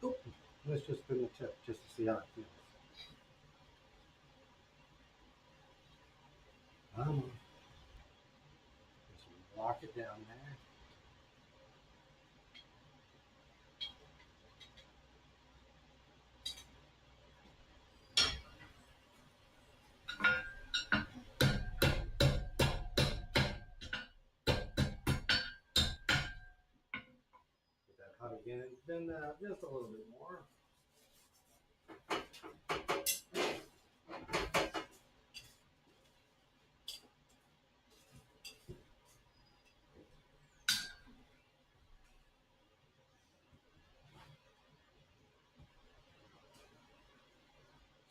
S1: Oh, let's just spin the tip just to see how it feels. Just lock it down there. Get that hot again. Bend that up just a little bit more.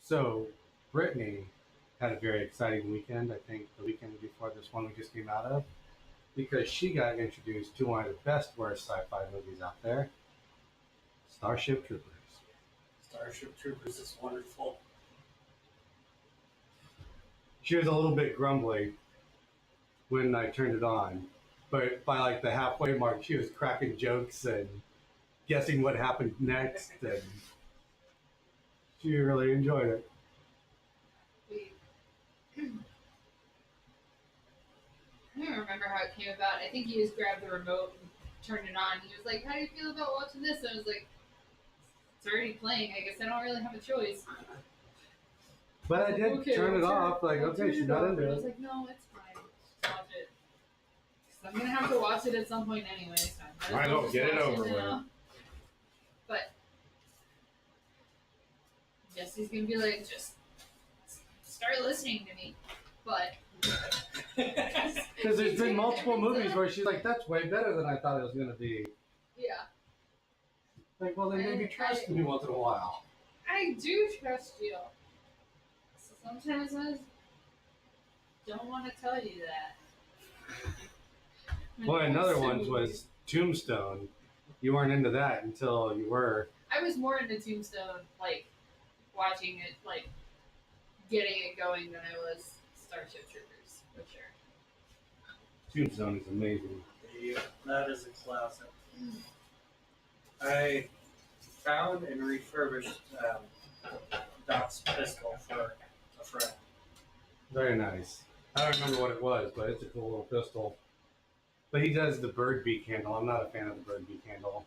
S1: So, Brittany had a very exciting weekend, I think the weekend before this one we just came out of, because she got introduced to one of the best worst sci-fi movies out there, Starship Troopers.
S3: Starship Troopers is wonderful.
S1: She was a little bit grumbly when I turned it on, but by like the halfway mark, she was cracking jokes and guessing what happened next, and she really enjoyed it.
S2: We, I don't remember how it came about. I think he just grabbed the remote and turned it on. He was like, "How do you feel about watching this?" And I was like, "It's already playing. I guess I don't really have a choice."
S1: But I did
S2: Okay,
S1: turn it
S2: I'll
S1: off, like,
S2: I'll
S1: okay,
S2: turn
S1: she's
S2: it
S1: not
S2: off.
S1: into
S2: And I was
S1: it.
S2: like, "No, it's fine. Just watch it." 'Cause I'm gonna have to watch it at some point anyway. So I
S1: Might as well get it over with.
S2: now. But Jesse's gonna be like, "Just start listening to me." But
S1: Because there's been multiple movies where she's like, that's way better than I thought it was going to be.
S2: yeah,
S1: Like, well, then maybe trust me once in a while.
S2: I do trust you. So sometimes I just don't want to tell you that. When
S1: Well,
S2: it comes
S1: another
S2: to
S1: one
S2: movies.
S1: was Tombstone. You weren't into that until you were.
S2: I was more into Tombstone, like watching it, like getting it going than I was Starship Troopers, for sure.
S1: Tombstone is amazing.
S3: Yeah, that is a classic. I found and refurbished Doc's pistol for a friend.
S1: Very nice. I don't remember what it was, but it's a cool little pistol. But he does the bird beak handle. I'm not a fan of the bird beak handle.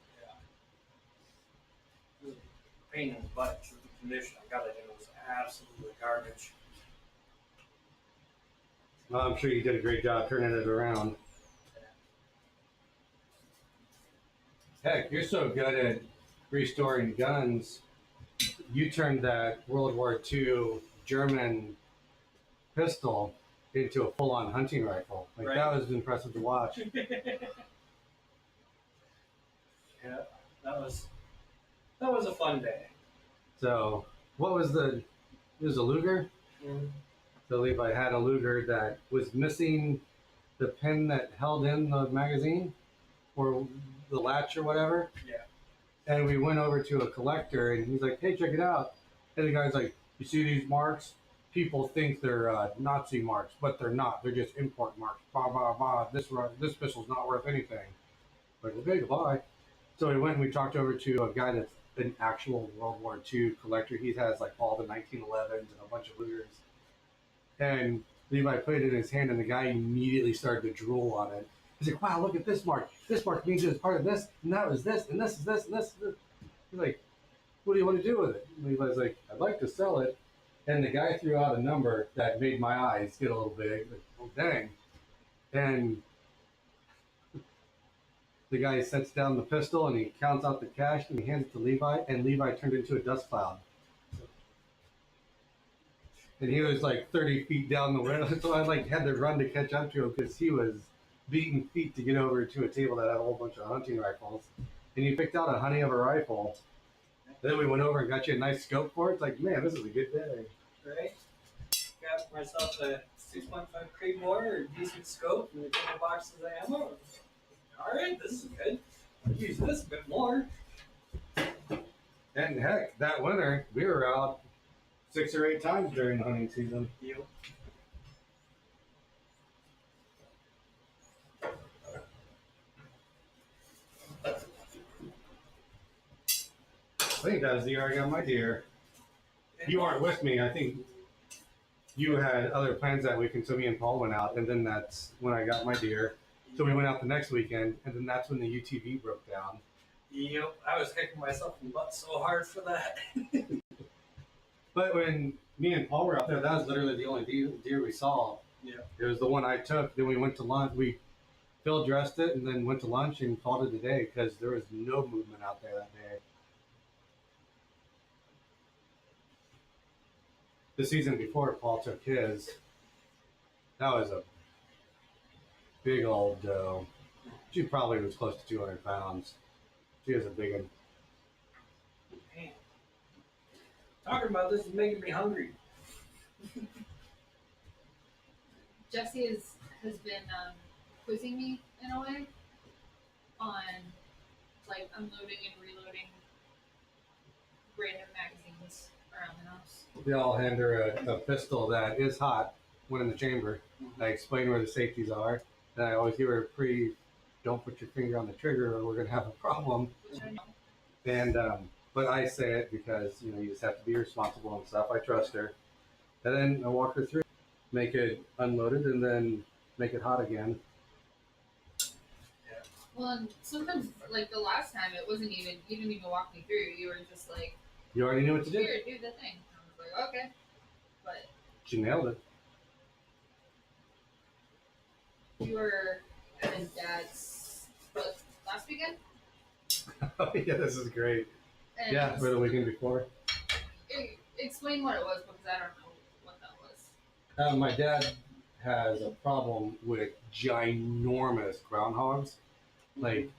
S3: It was a pain in the butt because of the condition I got it in. It was absolutely garbage.
S1: Well, I'm sure you did a great job turning it around. Heck, you're so good at restoring guns. You turned that World War II German pistol into a full-on hunting rifle. Like
S3: Right.
S1: that was impressive to watch.
S3: Yeah, that was a fun day.
S1: So, what was the? It was a Luger.
S3: Mm.
S1: So Levi had a Luger that was missing the pin that held in the magazine or the latch or whatever.
S3: Yeah.
S1: And we went over to a collector, and he's like, "Hey, check it out." And the guy's like, "You see these marks? People think they're Nazi marks, but they're not. They're just import marks. Blah blah blah. This pistol's not worth anything." Like, okay, goodbye. So we went and we talked over to a guy that's an actual World War II collector. He has like all the 1911s and a bunch of Lugers. And Levi put it in his hand, and the guy immediately started to drool on it. He's like, "Wow, look at this mark. This mark means it's part of this, and that was this, and this is this, and this is this." He's like, "What do you want to do with it?" And Levi's like, "I'd like to sell it." And the guy threw out a number that made my eyes get a little big. Like, oh, dang. And the guy sets down the pistol, and he counts out the cash, and he hands it to Levi, and Levi turned into a dust cloud. And he was like 30 feet down the road, so I like had to run to catch up to him because he was beating feet to get over to a table that had a whole bunch of hunting rifles. And he picked out a honey of a rifle. Then we went over and got you a nice scope for it. It's like, man, this is a good day.
S3: Right? Got myself a 6.5 Creedmoor or a decent scope and a couple boxes of ammo. Alright, this is good. I'll use this a bit more.
S1: And heck, that winter we were out 6 or 8 times during the hunting season.
S3: You.
S1: I think that was the year I got my deer. You weren't with me. I think you had other plans that weekend, so me and Paul went out, and then that's when I got my deer. So we went out the next weekend, and then that's when the UTV broke down.
S3: Yep, I was kicking myself in the butt so hard for that.
S1: But when me and Paul were out there, that was literally the only deer we saw.
S3: Yeah.
S1: It was the one I took. Then we went to lunch. We field dressed it and then went to lunch and called it a day because there was no movement out there that day. The season before, Paul took his. That was a big old doe. She probably was close to 200 pounds. She was a big one.
S3: Man. Talking about this is making me hungry.
S2: Jesse has been quizzing me in a way on like unloading and reloading random magazines around the house.
S1: They all hand her a pistol that is hot when in the chamber. I explain where the safeties are, and I always give her a don't put your finger on the trigger or we're going to have a problem.
S2: Which I know.
S1: And but I say it because you just have to be responsible and stuff. I trust her, and then I walk her through, make it unloaded, and then make it hot again.
S2: Well, and sometimes, like the last time, it wasn't even, you didn't even walk me through. You were just like,
S1: You already knew what to do.
S2: here, do the thing. And I was like, okay. But
S1: She nailed it.
S2: you were at his dad's, what, last weekend?
S1: Oh yeah, this is great.
S2: And
S1: Yeah, for the weekend before.
S2: explain what it was because I don't know what that was.
S1: My dad has a problem with ginormous groundhogs, like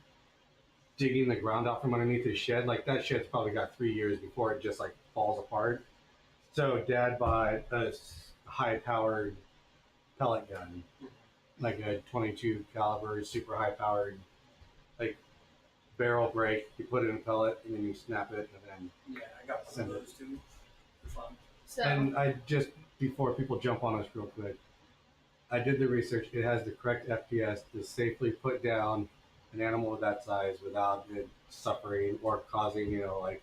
S1: digging the ground out from underneath his shed. Like that shed's probably got 3 years before it just like falls apart. So Dad bought a high-powered pellet gun, like a 22 caliber, super high-powered, like barrel break. You put it in a pellet and then you snap it, and then
S3: Yeah, I got one of those too. For fun.
S2: So,
S1: And I just, before people jump on us real quick, I did the research. It has the correct FPS to safely put down an animal of that size without it suffering or causing, like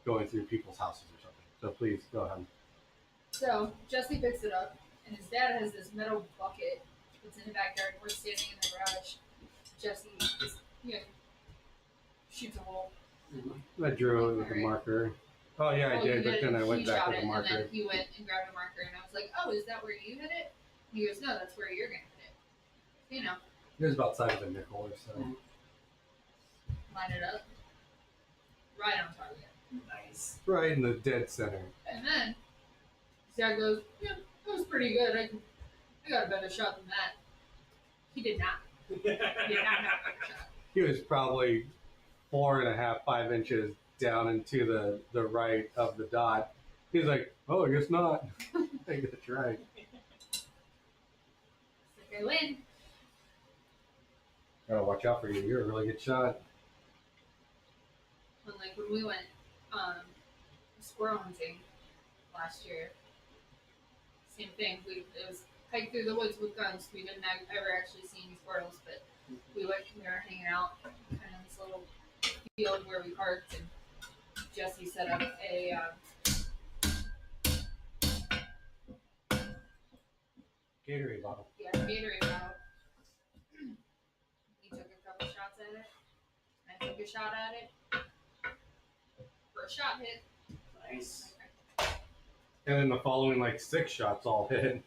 S1: going through people's houses or something. So please go ahead.
S2: so Jesse picks it up, and his dad has this metal bucket that's in the backyard. We're standing in the garage. Jesse just, shoots a hole.
S1: I drew it with a marker. Oh yeah, I
S2: Well,
S1: did,
S2: you
S1: but then I went
S2: he
S1: back
S2: shot
S1: with
S2: it,
S1: a marker.
S2: And then he went and grabbed a marker, and I was like, oh, is that where you hit it? And he goes, no, that's where you're going to hit it.
S1: It was about the size of a nickel or so.
S2: line it up, right on target.
S4: Nice.
S1: Right in the dead center.
S2: And then Zach goes, "Yeah, that was pretty good. I got a better shot than that." He did not. He did not have a better shot.
S1: He was probably 4.5, 5 inches down into the right of the dot. He's like, "Oh, I guess not." I think that's right.
S2: It's like, I win.
S1: Gotta watch out for you. You're a really good shot.
S2: And like when we went squirrel hunting last year, same thing. It was hike through the woods with guns. We didn't ever actually see any squirrels, but we were hanging out kind of in this little field where we parked, and Jesse set up a
S1: Gatorade bottle.
S2: Gatorade bottle. He took a couple shots at it. I took a shot at it. First shot hit.
S4: Nice.
S1: And then the following like 6 shots all hit.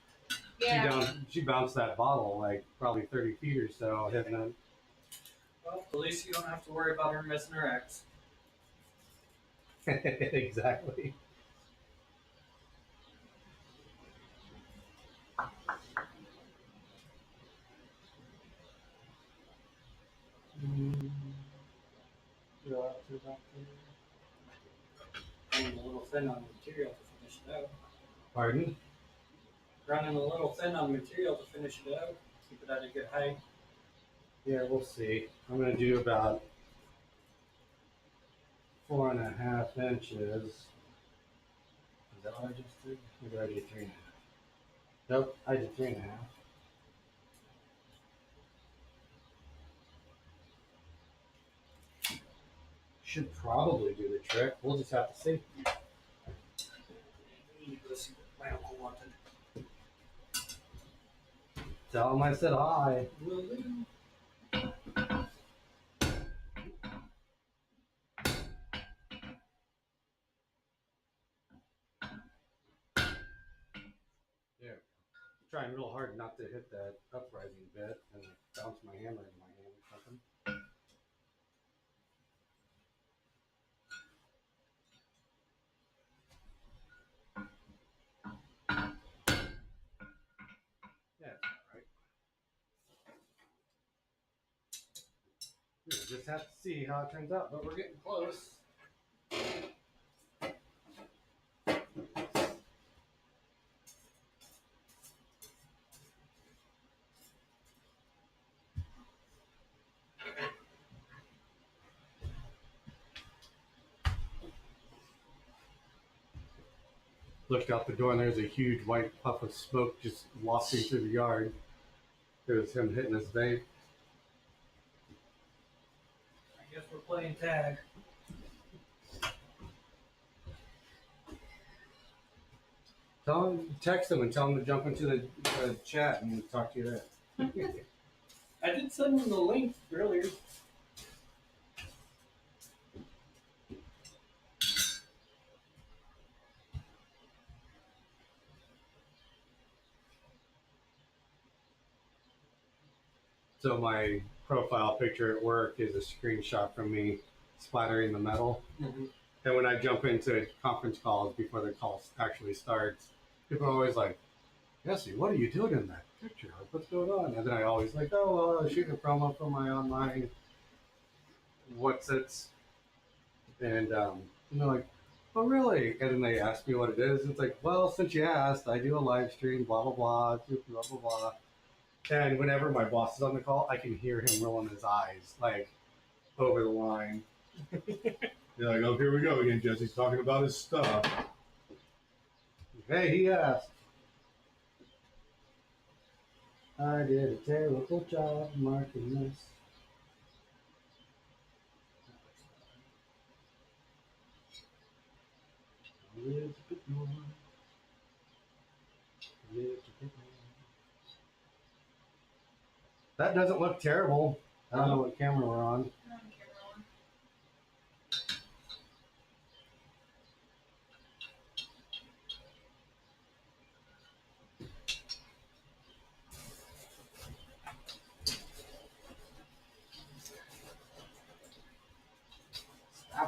S2: Yeah.
S1: She bounced that bottle like probably 30 feet or so, hitting it.
S3: Well, at least you don't have to worry about her missing her ex.
S1: Exactly.
S3: Running a little thin on material to finish it out.
S1: Pardon?
S3: Running a little thin on material to finish it out. Keep it at a good height.
S1: Yeah, we'll see. I'm gonna do about 4.5 inches. Is that what I just did? Or did I do 3.5? Nope, I did 3.5. Should probably do the trick. We'll just have to see.
S3: I need to go see what my uncle wanted.
S1: Tell him I said hi.
S3: Will do.
S1: Trying real hard not to hit that uprising bit and bounce my hammer in my hand or something. Yeah, it's alright. We'll just have to see how it turns out, but we're getting close. Looked out the door and there's a huge white puff of smoke just wafting through the yard. It was him hitting his vape.
S3: I guess we're playing tag.
S1: Tell him, text him and tell him to jump into the chat and talk to you there.
S3: I did send him the link earlier.
S1: So my profile picture at work is a screenshot from me splattering the metal.
S3: Mm-hmm.
S1: And when I jump into conference calls before the call actually starts, people are always like, "Jesse, what are you doing in that picture? Like, what's going on?" And then I always like, "Oh, well, I was shooting a promo for my online what's it's," and they're like, "Oh, really?" And then they ask me what it is. It's like, "Well, since you asked, I do a live stream, blah blah blah, blah blah blah." And whenever my boss is on the call, I can hear him rolling his eyes like over the line. They're like, "Oh, here we go again. Jesse's talking about his stuff." Hey, he asked. I did a terrible job marking this. A little bit more. A little bit more. That doesn't look terrible. I don't know what camera we're on.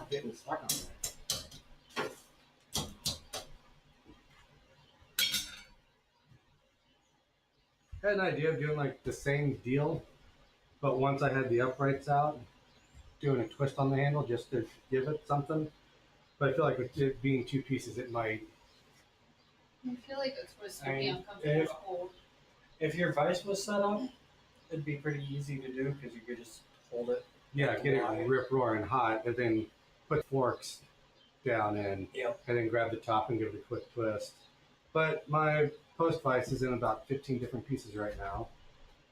S1: getting stuck on there. I had an idea of doing like the same deal, but once I had the uprights out, doing a twist on the handle just to give it something. But I feel like with it being two pieces, it might.
S2: I feel like a twist would
S4: I
S2: be
S4: mean,
S2: uncomfortable to hold.
S4: If your vise was set up, it'd be pretty easy to do because you could just hold it.
S1: Yeah, get it rip roaring hot, and then put forks down in,
S4: Yep.
S1: and then grab the top and give it a quick twist. But my post vise is in about 15 different pieces right now.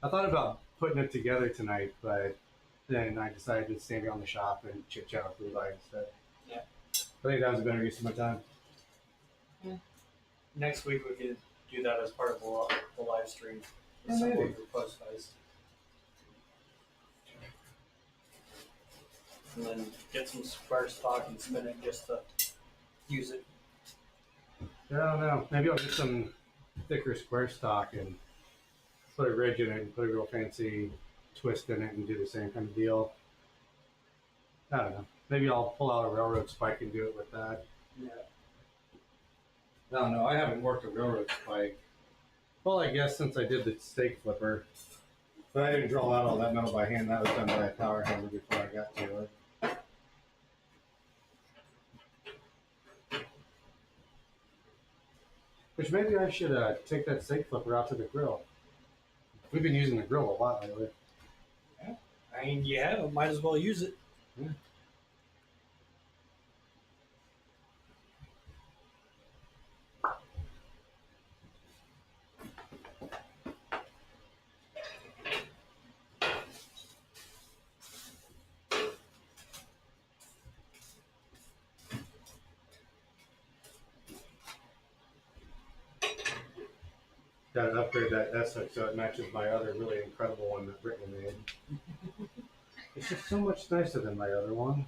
S1: I thought about putting it together tonight, but then I decided to stay around the shop and chit chat with Levi instead.
S4: Yeah.
S1: I think that was a better use of my time.
S4: Next week we could do that as part of the live stream.
S1: Yeah,
S4: With some
S1: maybe.
S4: of your post vise. And then get some square stock and spin it just to use it.
S1: I don't know. Maybe I'll get some thicker square stock and put a ridge in it and put a real fancy twist in it and do the same kind of deal. I don't know. Maybe I'll pull out a railroad spike and do it with that.
S4: Yeah.
S1: I don't know. I haven't worked a railroad spike. Well, I guess since I did the steak flipper. But I didn't draw out all that metal by hand. That was done by a power hammer before I got to it. Which maybe I should take that steak flipper out to the grill. We've been using the grill a lot lately.
S4: I mean, you have it. Might as well use it.
S1: Yeah. Got to upgrade that Essex so it matches my other really incredible one that Brittany made. It's just so much nicer than my other one.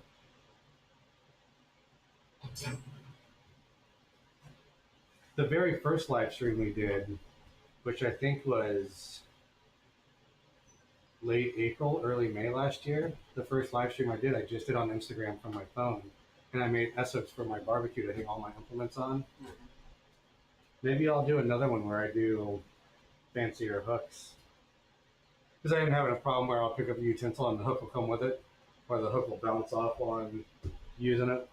S1: The very first live stream we did, which I think was late April, early May last year, the first live stream I did, I just did on Instagram from my phone. And I made Essex for my barbecue to hang all my implements on. Maybe I'll do another one where I do fancier hooks. Because I am having a problem where I'll pick up a utensil and the hook will come with it, or the hook will bounce off while I'm using it.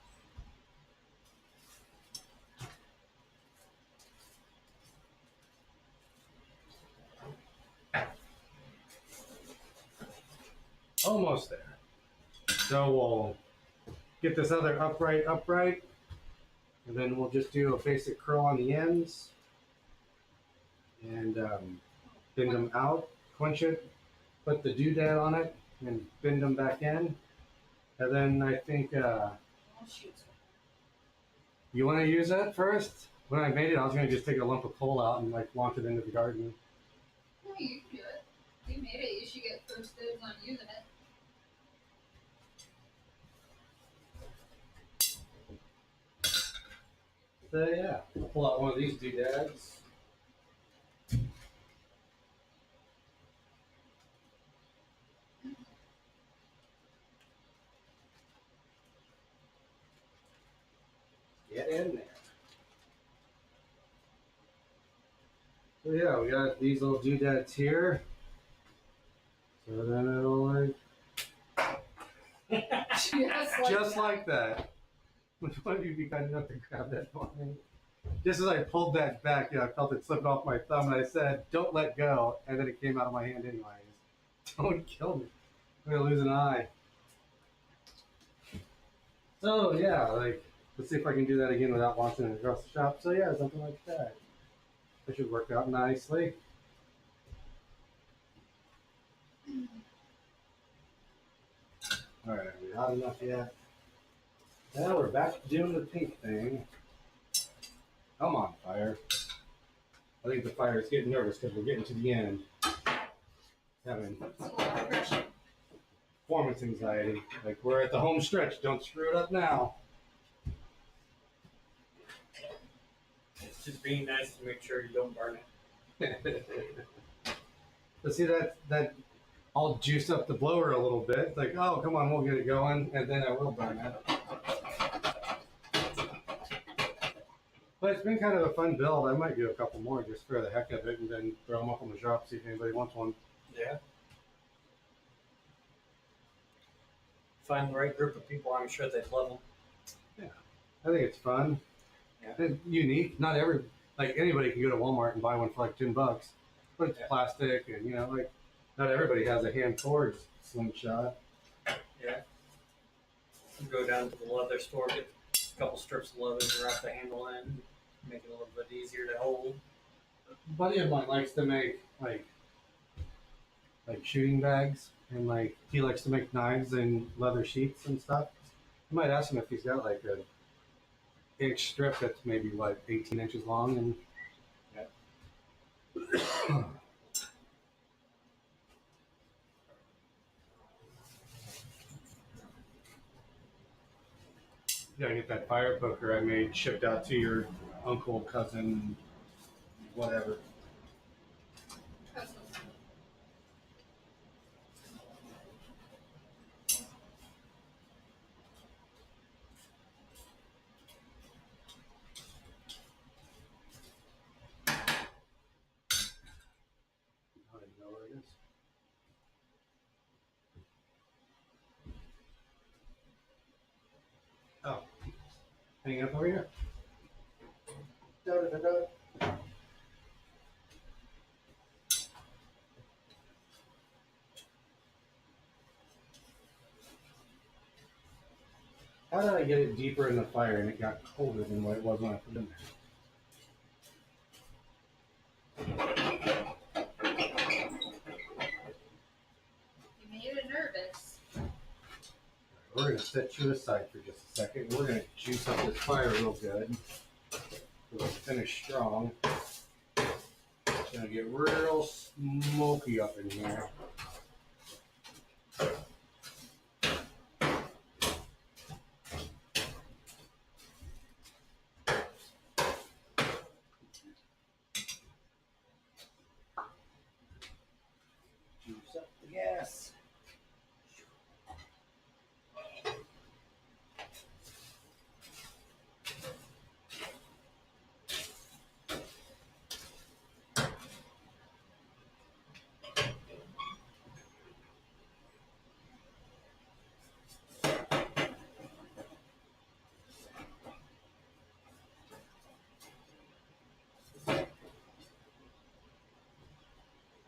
S1: Almost there. So we'll get this other upright, and then we'll just do a basic curl on the ends and bend them out, quench it, put the doodad on it, and bend them back in. And then I think
S2: Oh, shoot.
S1: you want to use that first? When I made it, I was going to just take a lump of coal out and like launch it into the garden.
S2: No, you can do it. You made it. You should get first dibs on using it.
S1: So yeah, I'll pull out one of these doodads. Get in there. So yeah, we got these little doodads here. So then it'll like just like that. Which one of you be kind enough to grab that for me? Just as I pulled that back, I felt it slipping off my thumb, and I said, "Don't let go," and then it came out of my hand anyways. Don't kill me. I'm gonna lose an eye. So yeah, like let's see if I can do that again without launching it across the shop. So yeah, something like that. That should work out nicely. All right, are we hot enough yet? Now we're back to doing the pink thing. Come on, fire. I think the fire is getting nervous because we're getting to the end. Having
S2: It's a lot of pressure.
S1: performance anxiety. Like we're at the home stretch. Don't screw it up now.
S4: It's just being nice to make sure you don't burn it.
S1: But see that I'll juice up the blower a little bit. Like, oh come on, we'll get it going, and then I will burn it. But it's been kind of a fun build. I might do a couple more just for the heck of it, and then throw them up on the shop, see if anybody wants one.
S4: Yeah. Find the right group of people. I'm sure they'd love them.
S1: I think it's fun.
S4: Yeah.
S1: And unique. Not every anybody can go to Walmart and buy one for like $10, but it's
S4: Yeah.
S1: plastic, and not everybody has a hand cord slingshot.
S4: Yeah. Go down to the leather store, get a couple strips of leather to wrap the handle in, make it a little bit easier to hold.
S1: A buddy of mine likes to make like shooting bags, and he likes to make knives and leather sheaths and stuff. I might ask him if he's got like a inch strip that's maybe 18 inches long, and you gotta get that fire poker I made shipped out to your uncle, cousin, whatever. I don't even know where it is. Oh, hanging up over here. Da, da, da, da. How did I get it deeper in the fire and it got colder than what it was when I put it in there?
S2: You made it nervous.
S1: We're going to set you aside for just a second. We're going to juice up this fire real good. We'll finish strong. It's going to get real smoky up in here. Juice up the gas.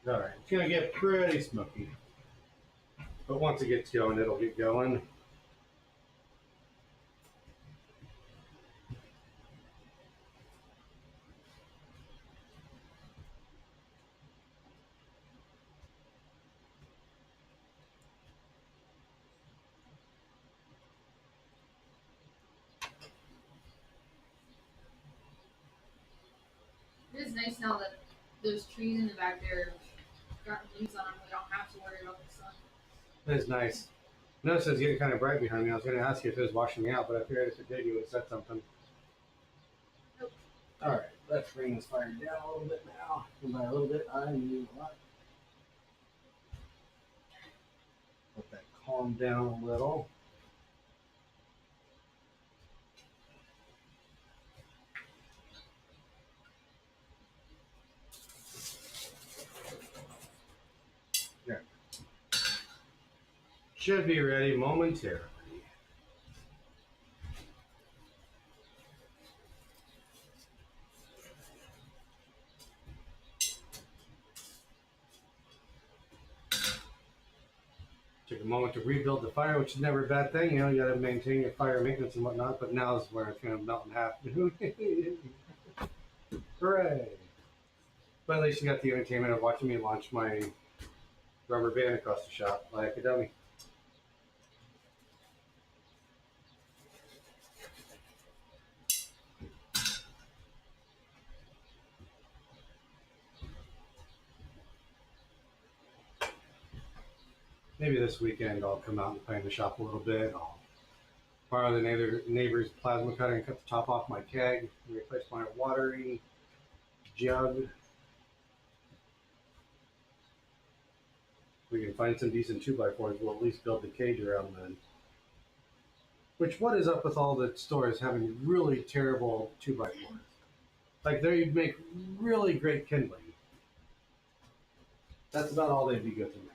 S1: Alright, it's going to get pretty smoky. But once it gets going, it'll get going.
S2: It is nice now that those trees in the back there got leaves on them. We don't have to worry about the sun.
S1: That is nice. Notice it's getting kind of bright behind me. I was going to ask you if it was washing me out, but I figured if it did, you would have said something.
S2: Nope.
S1: Alright, let's bring this fire down a little bit now. And by a little bit, I mean a lot. Let that calm down a little. There. Should be ready momentarily. Took a moment to rebuild the fire, which is never a bad thing. You got to maintain your fire maintenance and whatnot, but now is where it's going to melt in half. Hooray! But at least you got the entertainment of watching me launch my rubber band across the shop like a dummy. Maybe this weekend I'll come out and play in the shop a little bit. I'll borrow the neighbor's plasma cutter and cut the top off my keg and replace my watering jug. We can find some decent 2x4s. We'll at least build the cage around then. Which, what is up with all the stores having really terrible 2x4s? Like they make really great kindling. That's about all they'd be good to make.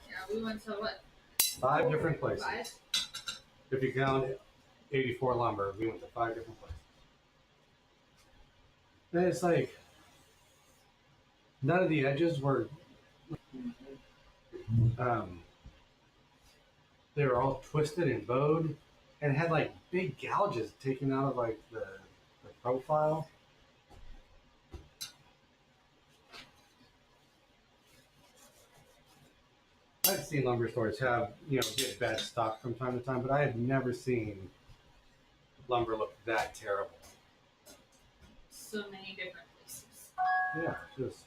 S2: Yeah, we went to what?
S1: 5 different places.
S2: 5?
S1: If you count 84 lumber, we went to 5 different places. And it's like none of the edges were. Um, they were all twisted and bowed, and had like big gouges taken out of like the profile. I've seen lumber stores have, get bad stock from time to time, but I have never seen lumber look that terrible.
S2: So many different places.
S1: Yeah, just.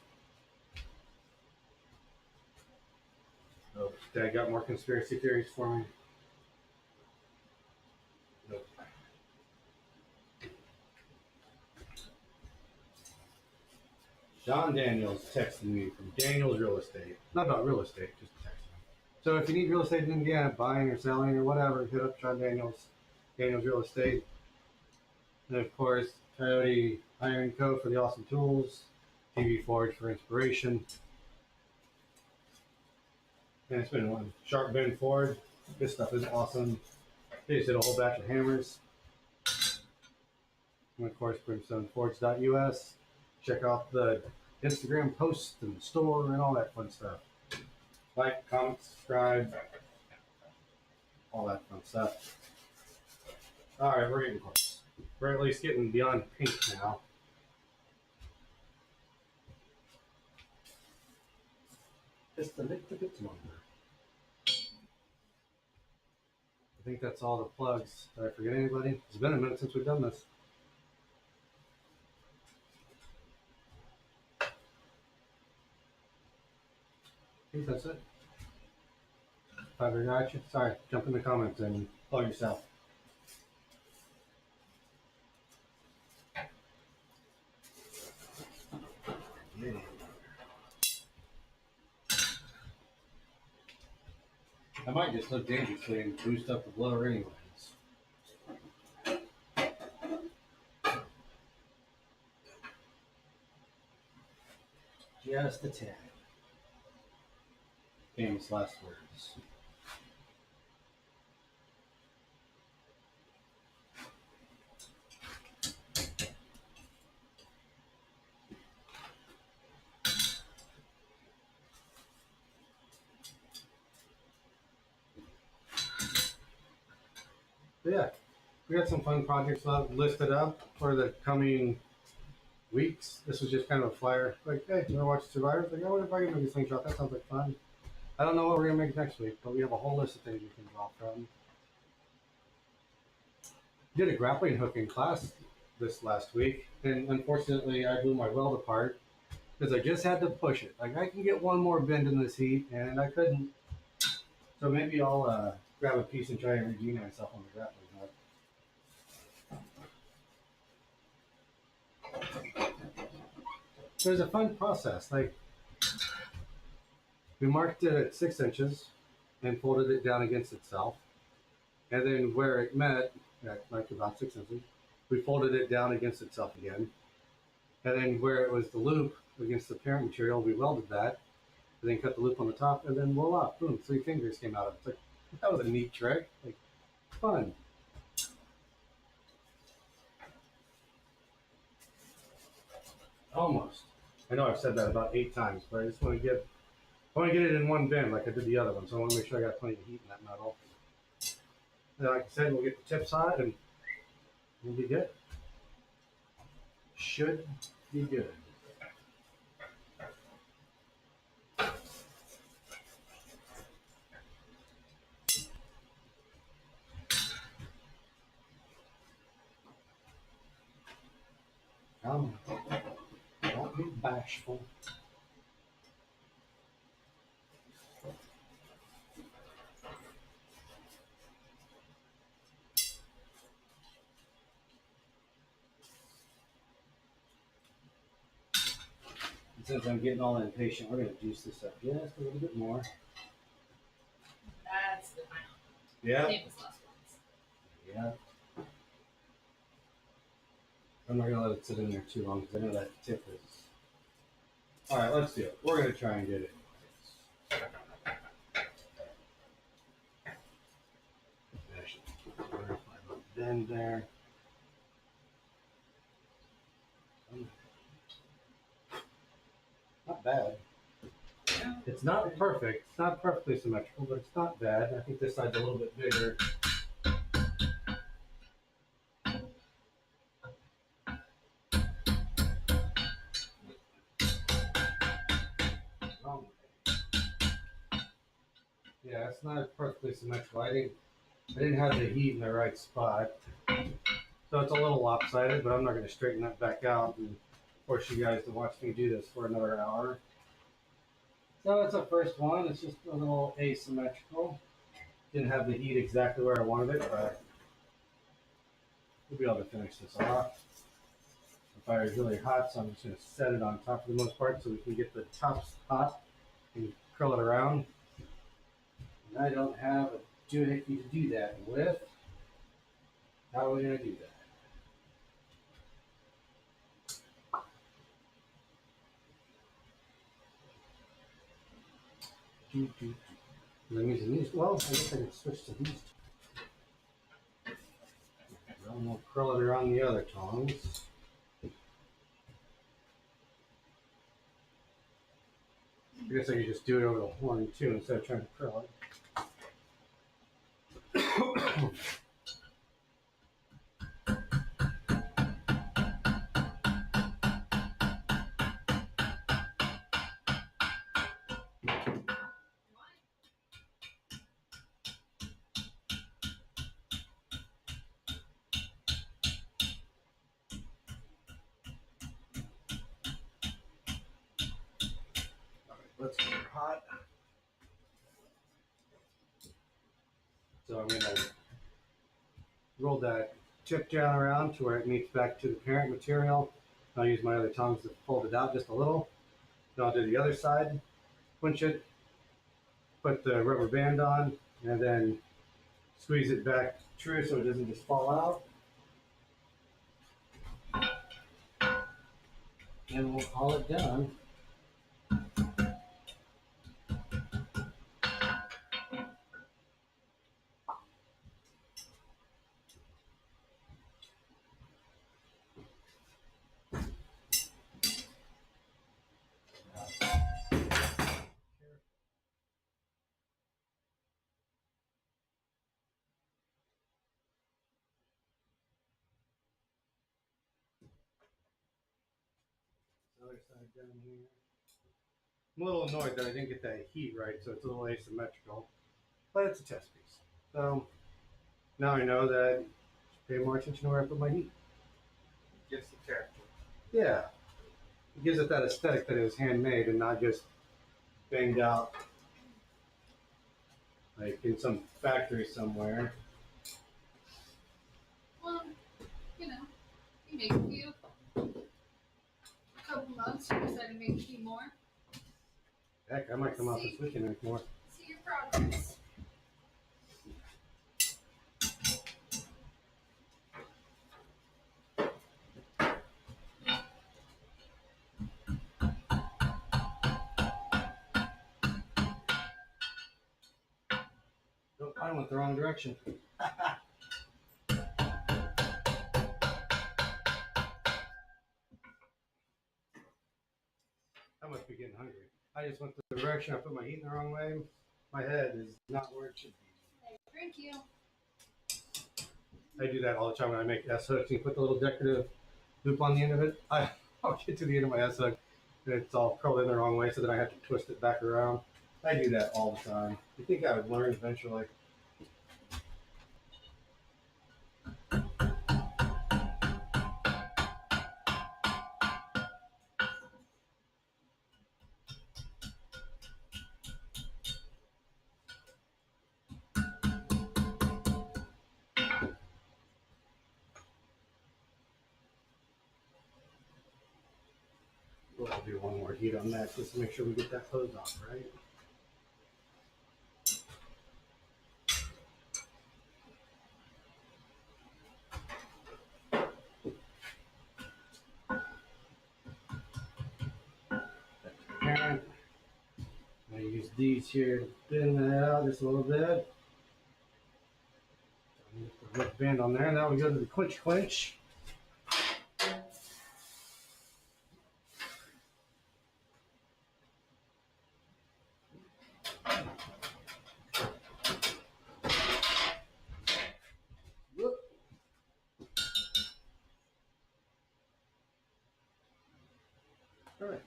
S1: Oh, Dad got more conspiracy theories for me. Nope. John Daniels texted me from Daniels Real Estate. Not about real estate, just texting. So if you need real estate in Indiana, buying or selling or whatever, hit up John Daniels, Daniels Real Estate. And of course, Coyote Iron Co. for the awesome tools, TV Forge for inspiration. And it's been one. Sharp Bend Forge. This stuff is awesome. They just did a whole batch of hammers. And of course, brimstoneforge.us. Check out the Instagram posts and the store and all that fun stuff. Like, comment, subscribe, all that fun stuff. All right, we're getting close. We're at least getting beyond pink now. Just a little bit longer. I think that's all the plugs. Did I forget anybody? It's been a minute since we've done this. I think that's it. If I forgot you, sorry, jump in the comments and plug yourself. Yeah. I might just look dangerously and boost up the blower anyways. Just a tad. Famous last words. But yeah, we got some fun projects listed up for the coming weeks. This was just kind of a flyer. Like, hey, you want to watch Survivor? Like, oh, what if I can make a slingshot? That sounds like fun. I don't know what we're going to make next week, but we have a whole list of things we can draw from. Did a grappling hook in class this last week, and unfortunately, I blew my weld apart because I just had to push it. Like, I can get one more bend in this heat, and I couldn't. So maybe I'll grab a piece and try and redeem myself on the grappling hook. So it was a fun process. Like, we marked it at 6 inches and folded it down against itself. And then where it met, at like about 6 inches, we folded it down against itself again. And then where it was the loop against the parent material, we welded that. And then cut the loop on the top, and then voila, boom, 3 fingers came out of it. It's like, that was a neat trick. Like, fun. Almost. I know I've said that about 8 times, but I just want to get it in one bend like I did the other one, so I want to make sure I got plenty of heat in that metal. And like I said, we'll get the tips hot and we'll be good. Should be good. Don't be bashful. And since I'm getting all impatient, we're going to juice this up just a little bit more.
S2: That's the final.
S1: Yeah.
S2: Famous last words.
S1: Yeah. I'm not gonna let it sit in there too long because I know that tip is. All right, let's do it. We're gonna try and get it. Actually, verify about bend there. Not bad. It's not perfect. It's not perfectly symmetrical, but it's not bad. I think this side's a little bit bigger. Wrong way. Yeah, it's not perfectly symmetrical. I didn't have the heat in the right spot, so it's a little lopsided. But I'm not going to straighten that back out and force you guys to watch me do this for another hour. So it's a first one. It's just a little asymmetrical. Didn't have the heat exactly where I wanted it, but we'll be able to finish this off. The fire is really hot, so I'm just going to set it on top for the most part so we can get the tops hot and curl it around. And I don't have a doohickey to do that with. How are we going to do that? I'm using these. Well, I guess I can switch to these. Then we'll curl it around the other tongs. I guess I could just do it over the horn too instead of trying to curl it. Let's get it hot. So I'm going to roll that tip down around to where it meets back to the parent material. I'll use my other tongs to fold it out just a little. Then I'll do the other side, punch it, put the rubber band on, and then squeeze it back true so it doesn't just fall out. And we'll call it done. Other side down here. I'm a little annoyed that I didn't get that heat right, so it's a little asymmetrical, but it's a test piece. So now I know that pay more attention to where I put my heat.
S4: Gives the character.
S1: Yeah, it gives it that aesthetic that it was handmade and not just banged out like in some factory somewhere.
S2: Well, you know, you make a few. A couple months, you decide to make a few more.
S1: Heck, I might come out this weekend and make more.
S2: See your progress.
S1: Nope, I went the wrong direction. I must be getting hungry. I just went the direction. I put my heat in the wrong way. My head is not where it should be.
S2: Thank you.
S1: I do that all the time when I make S hooks. You put the little decorative loop on the end of it. I'll get to the end of my S hook and it's all curled in the wrong way, so then I have to twist it back around. I do that all the time. You think I would learn eventually? We'll do one more heat on that just to make sure we get that hose off, right? these here, thin that out just a little bit. Put the rubber band on there. Now we go to the quench. Whoop. All right.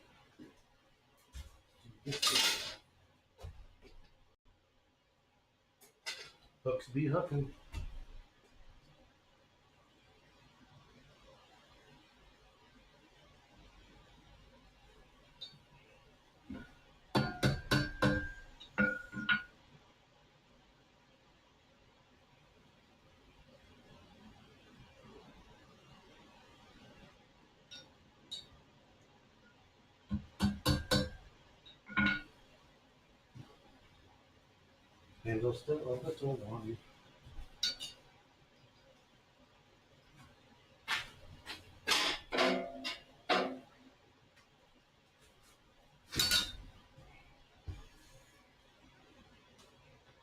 S1: Hooks be hooking. Handle still a little warm.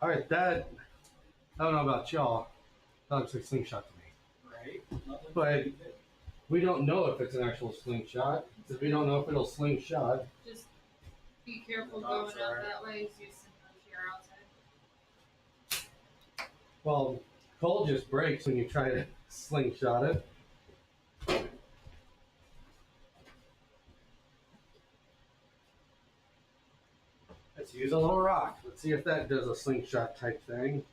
S1: All right, that, I don't know about y'all, that looks like slingshot to me.
S4: Right?
S1: But we don't know if it's an actual slingshot, because we don't know if it'll slingshot.
S2: Just be careful
S4: Oh,
S2: going
S4: sorry.
S2: out that way as you send those here outside.
S1: Well, coal just breaks when you try to slingshot it. Let's use a little rock. Let's see if that does a slingshot type thing.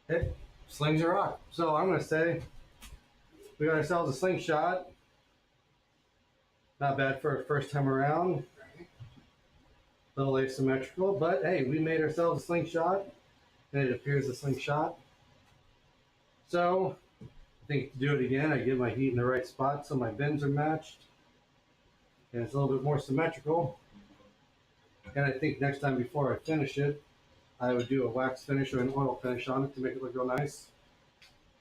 S1: It slings a rock. So I'm going to say we got ourselves a slingshot. Not bad for a first time around. A little asymmetrical, but hey, we made ourselves a slingshot, and it appears a slingshot. So I think to do it again, I get my heat in the right spot so my bends are matched, and it's a little bit more symmetrical. And I think next time before I finish it, I would do a wax finish or an oil finish on it to make it look real nice.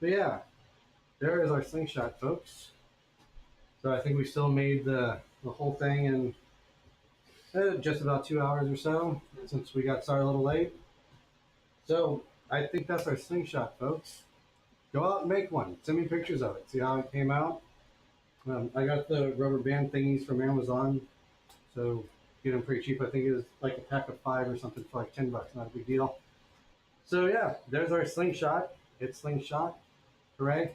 S1: But yeah, there is our slingshot, folks. So I think we still made the whole thing in just about 2 hours or so, since we got started a little late. So I think that's our slingshot, folks. Go out and make one. Send me pictures of it. See how it came out. I got the rubber band thingies from Amazon, so get them pretty cheap. I think it was like a pack of 5 or something for like $10. Not a big deal. So yeah, there's our slingshot. It's slingshot. Hooray.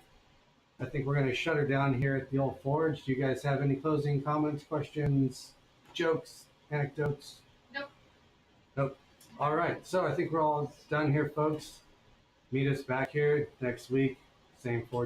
S1: I think we're going to shut her down here at the old forge. Do you guys have any closing comments, questions, jokes, anecdotes?
S2: Nope.
S1: Nope. All right. So I think we're all done here, folks. Meet us back here next week. Same forge.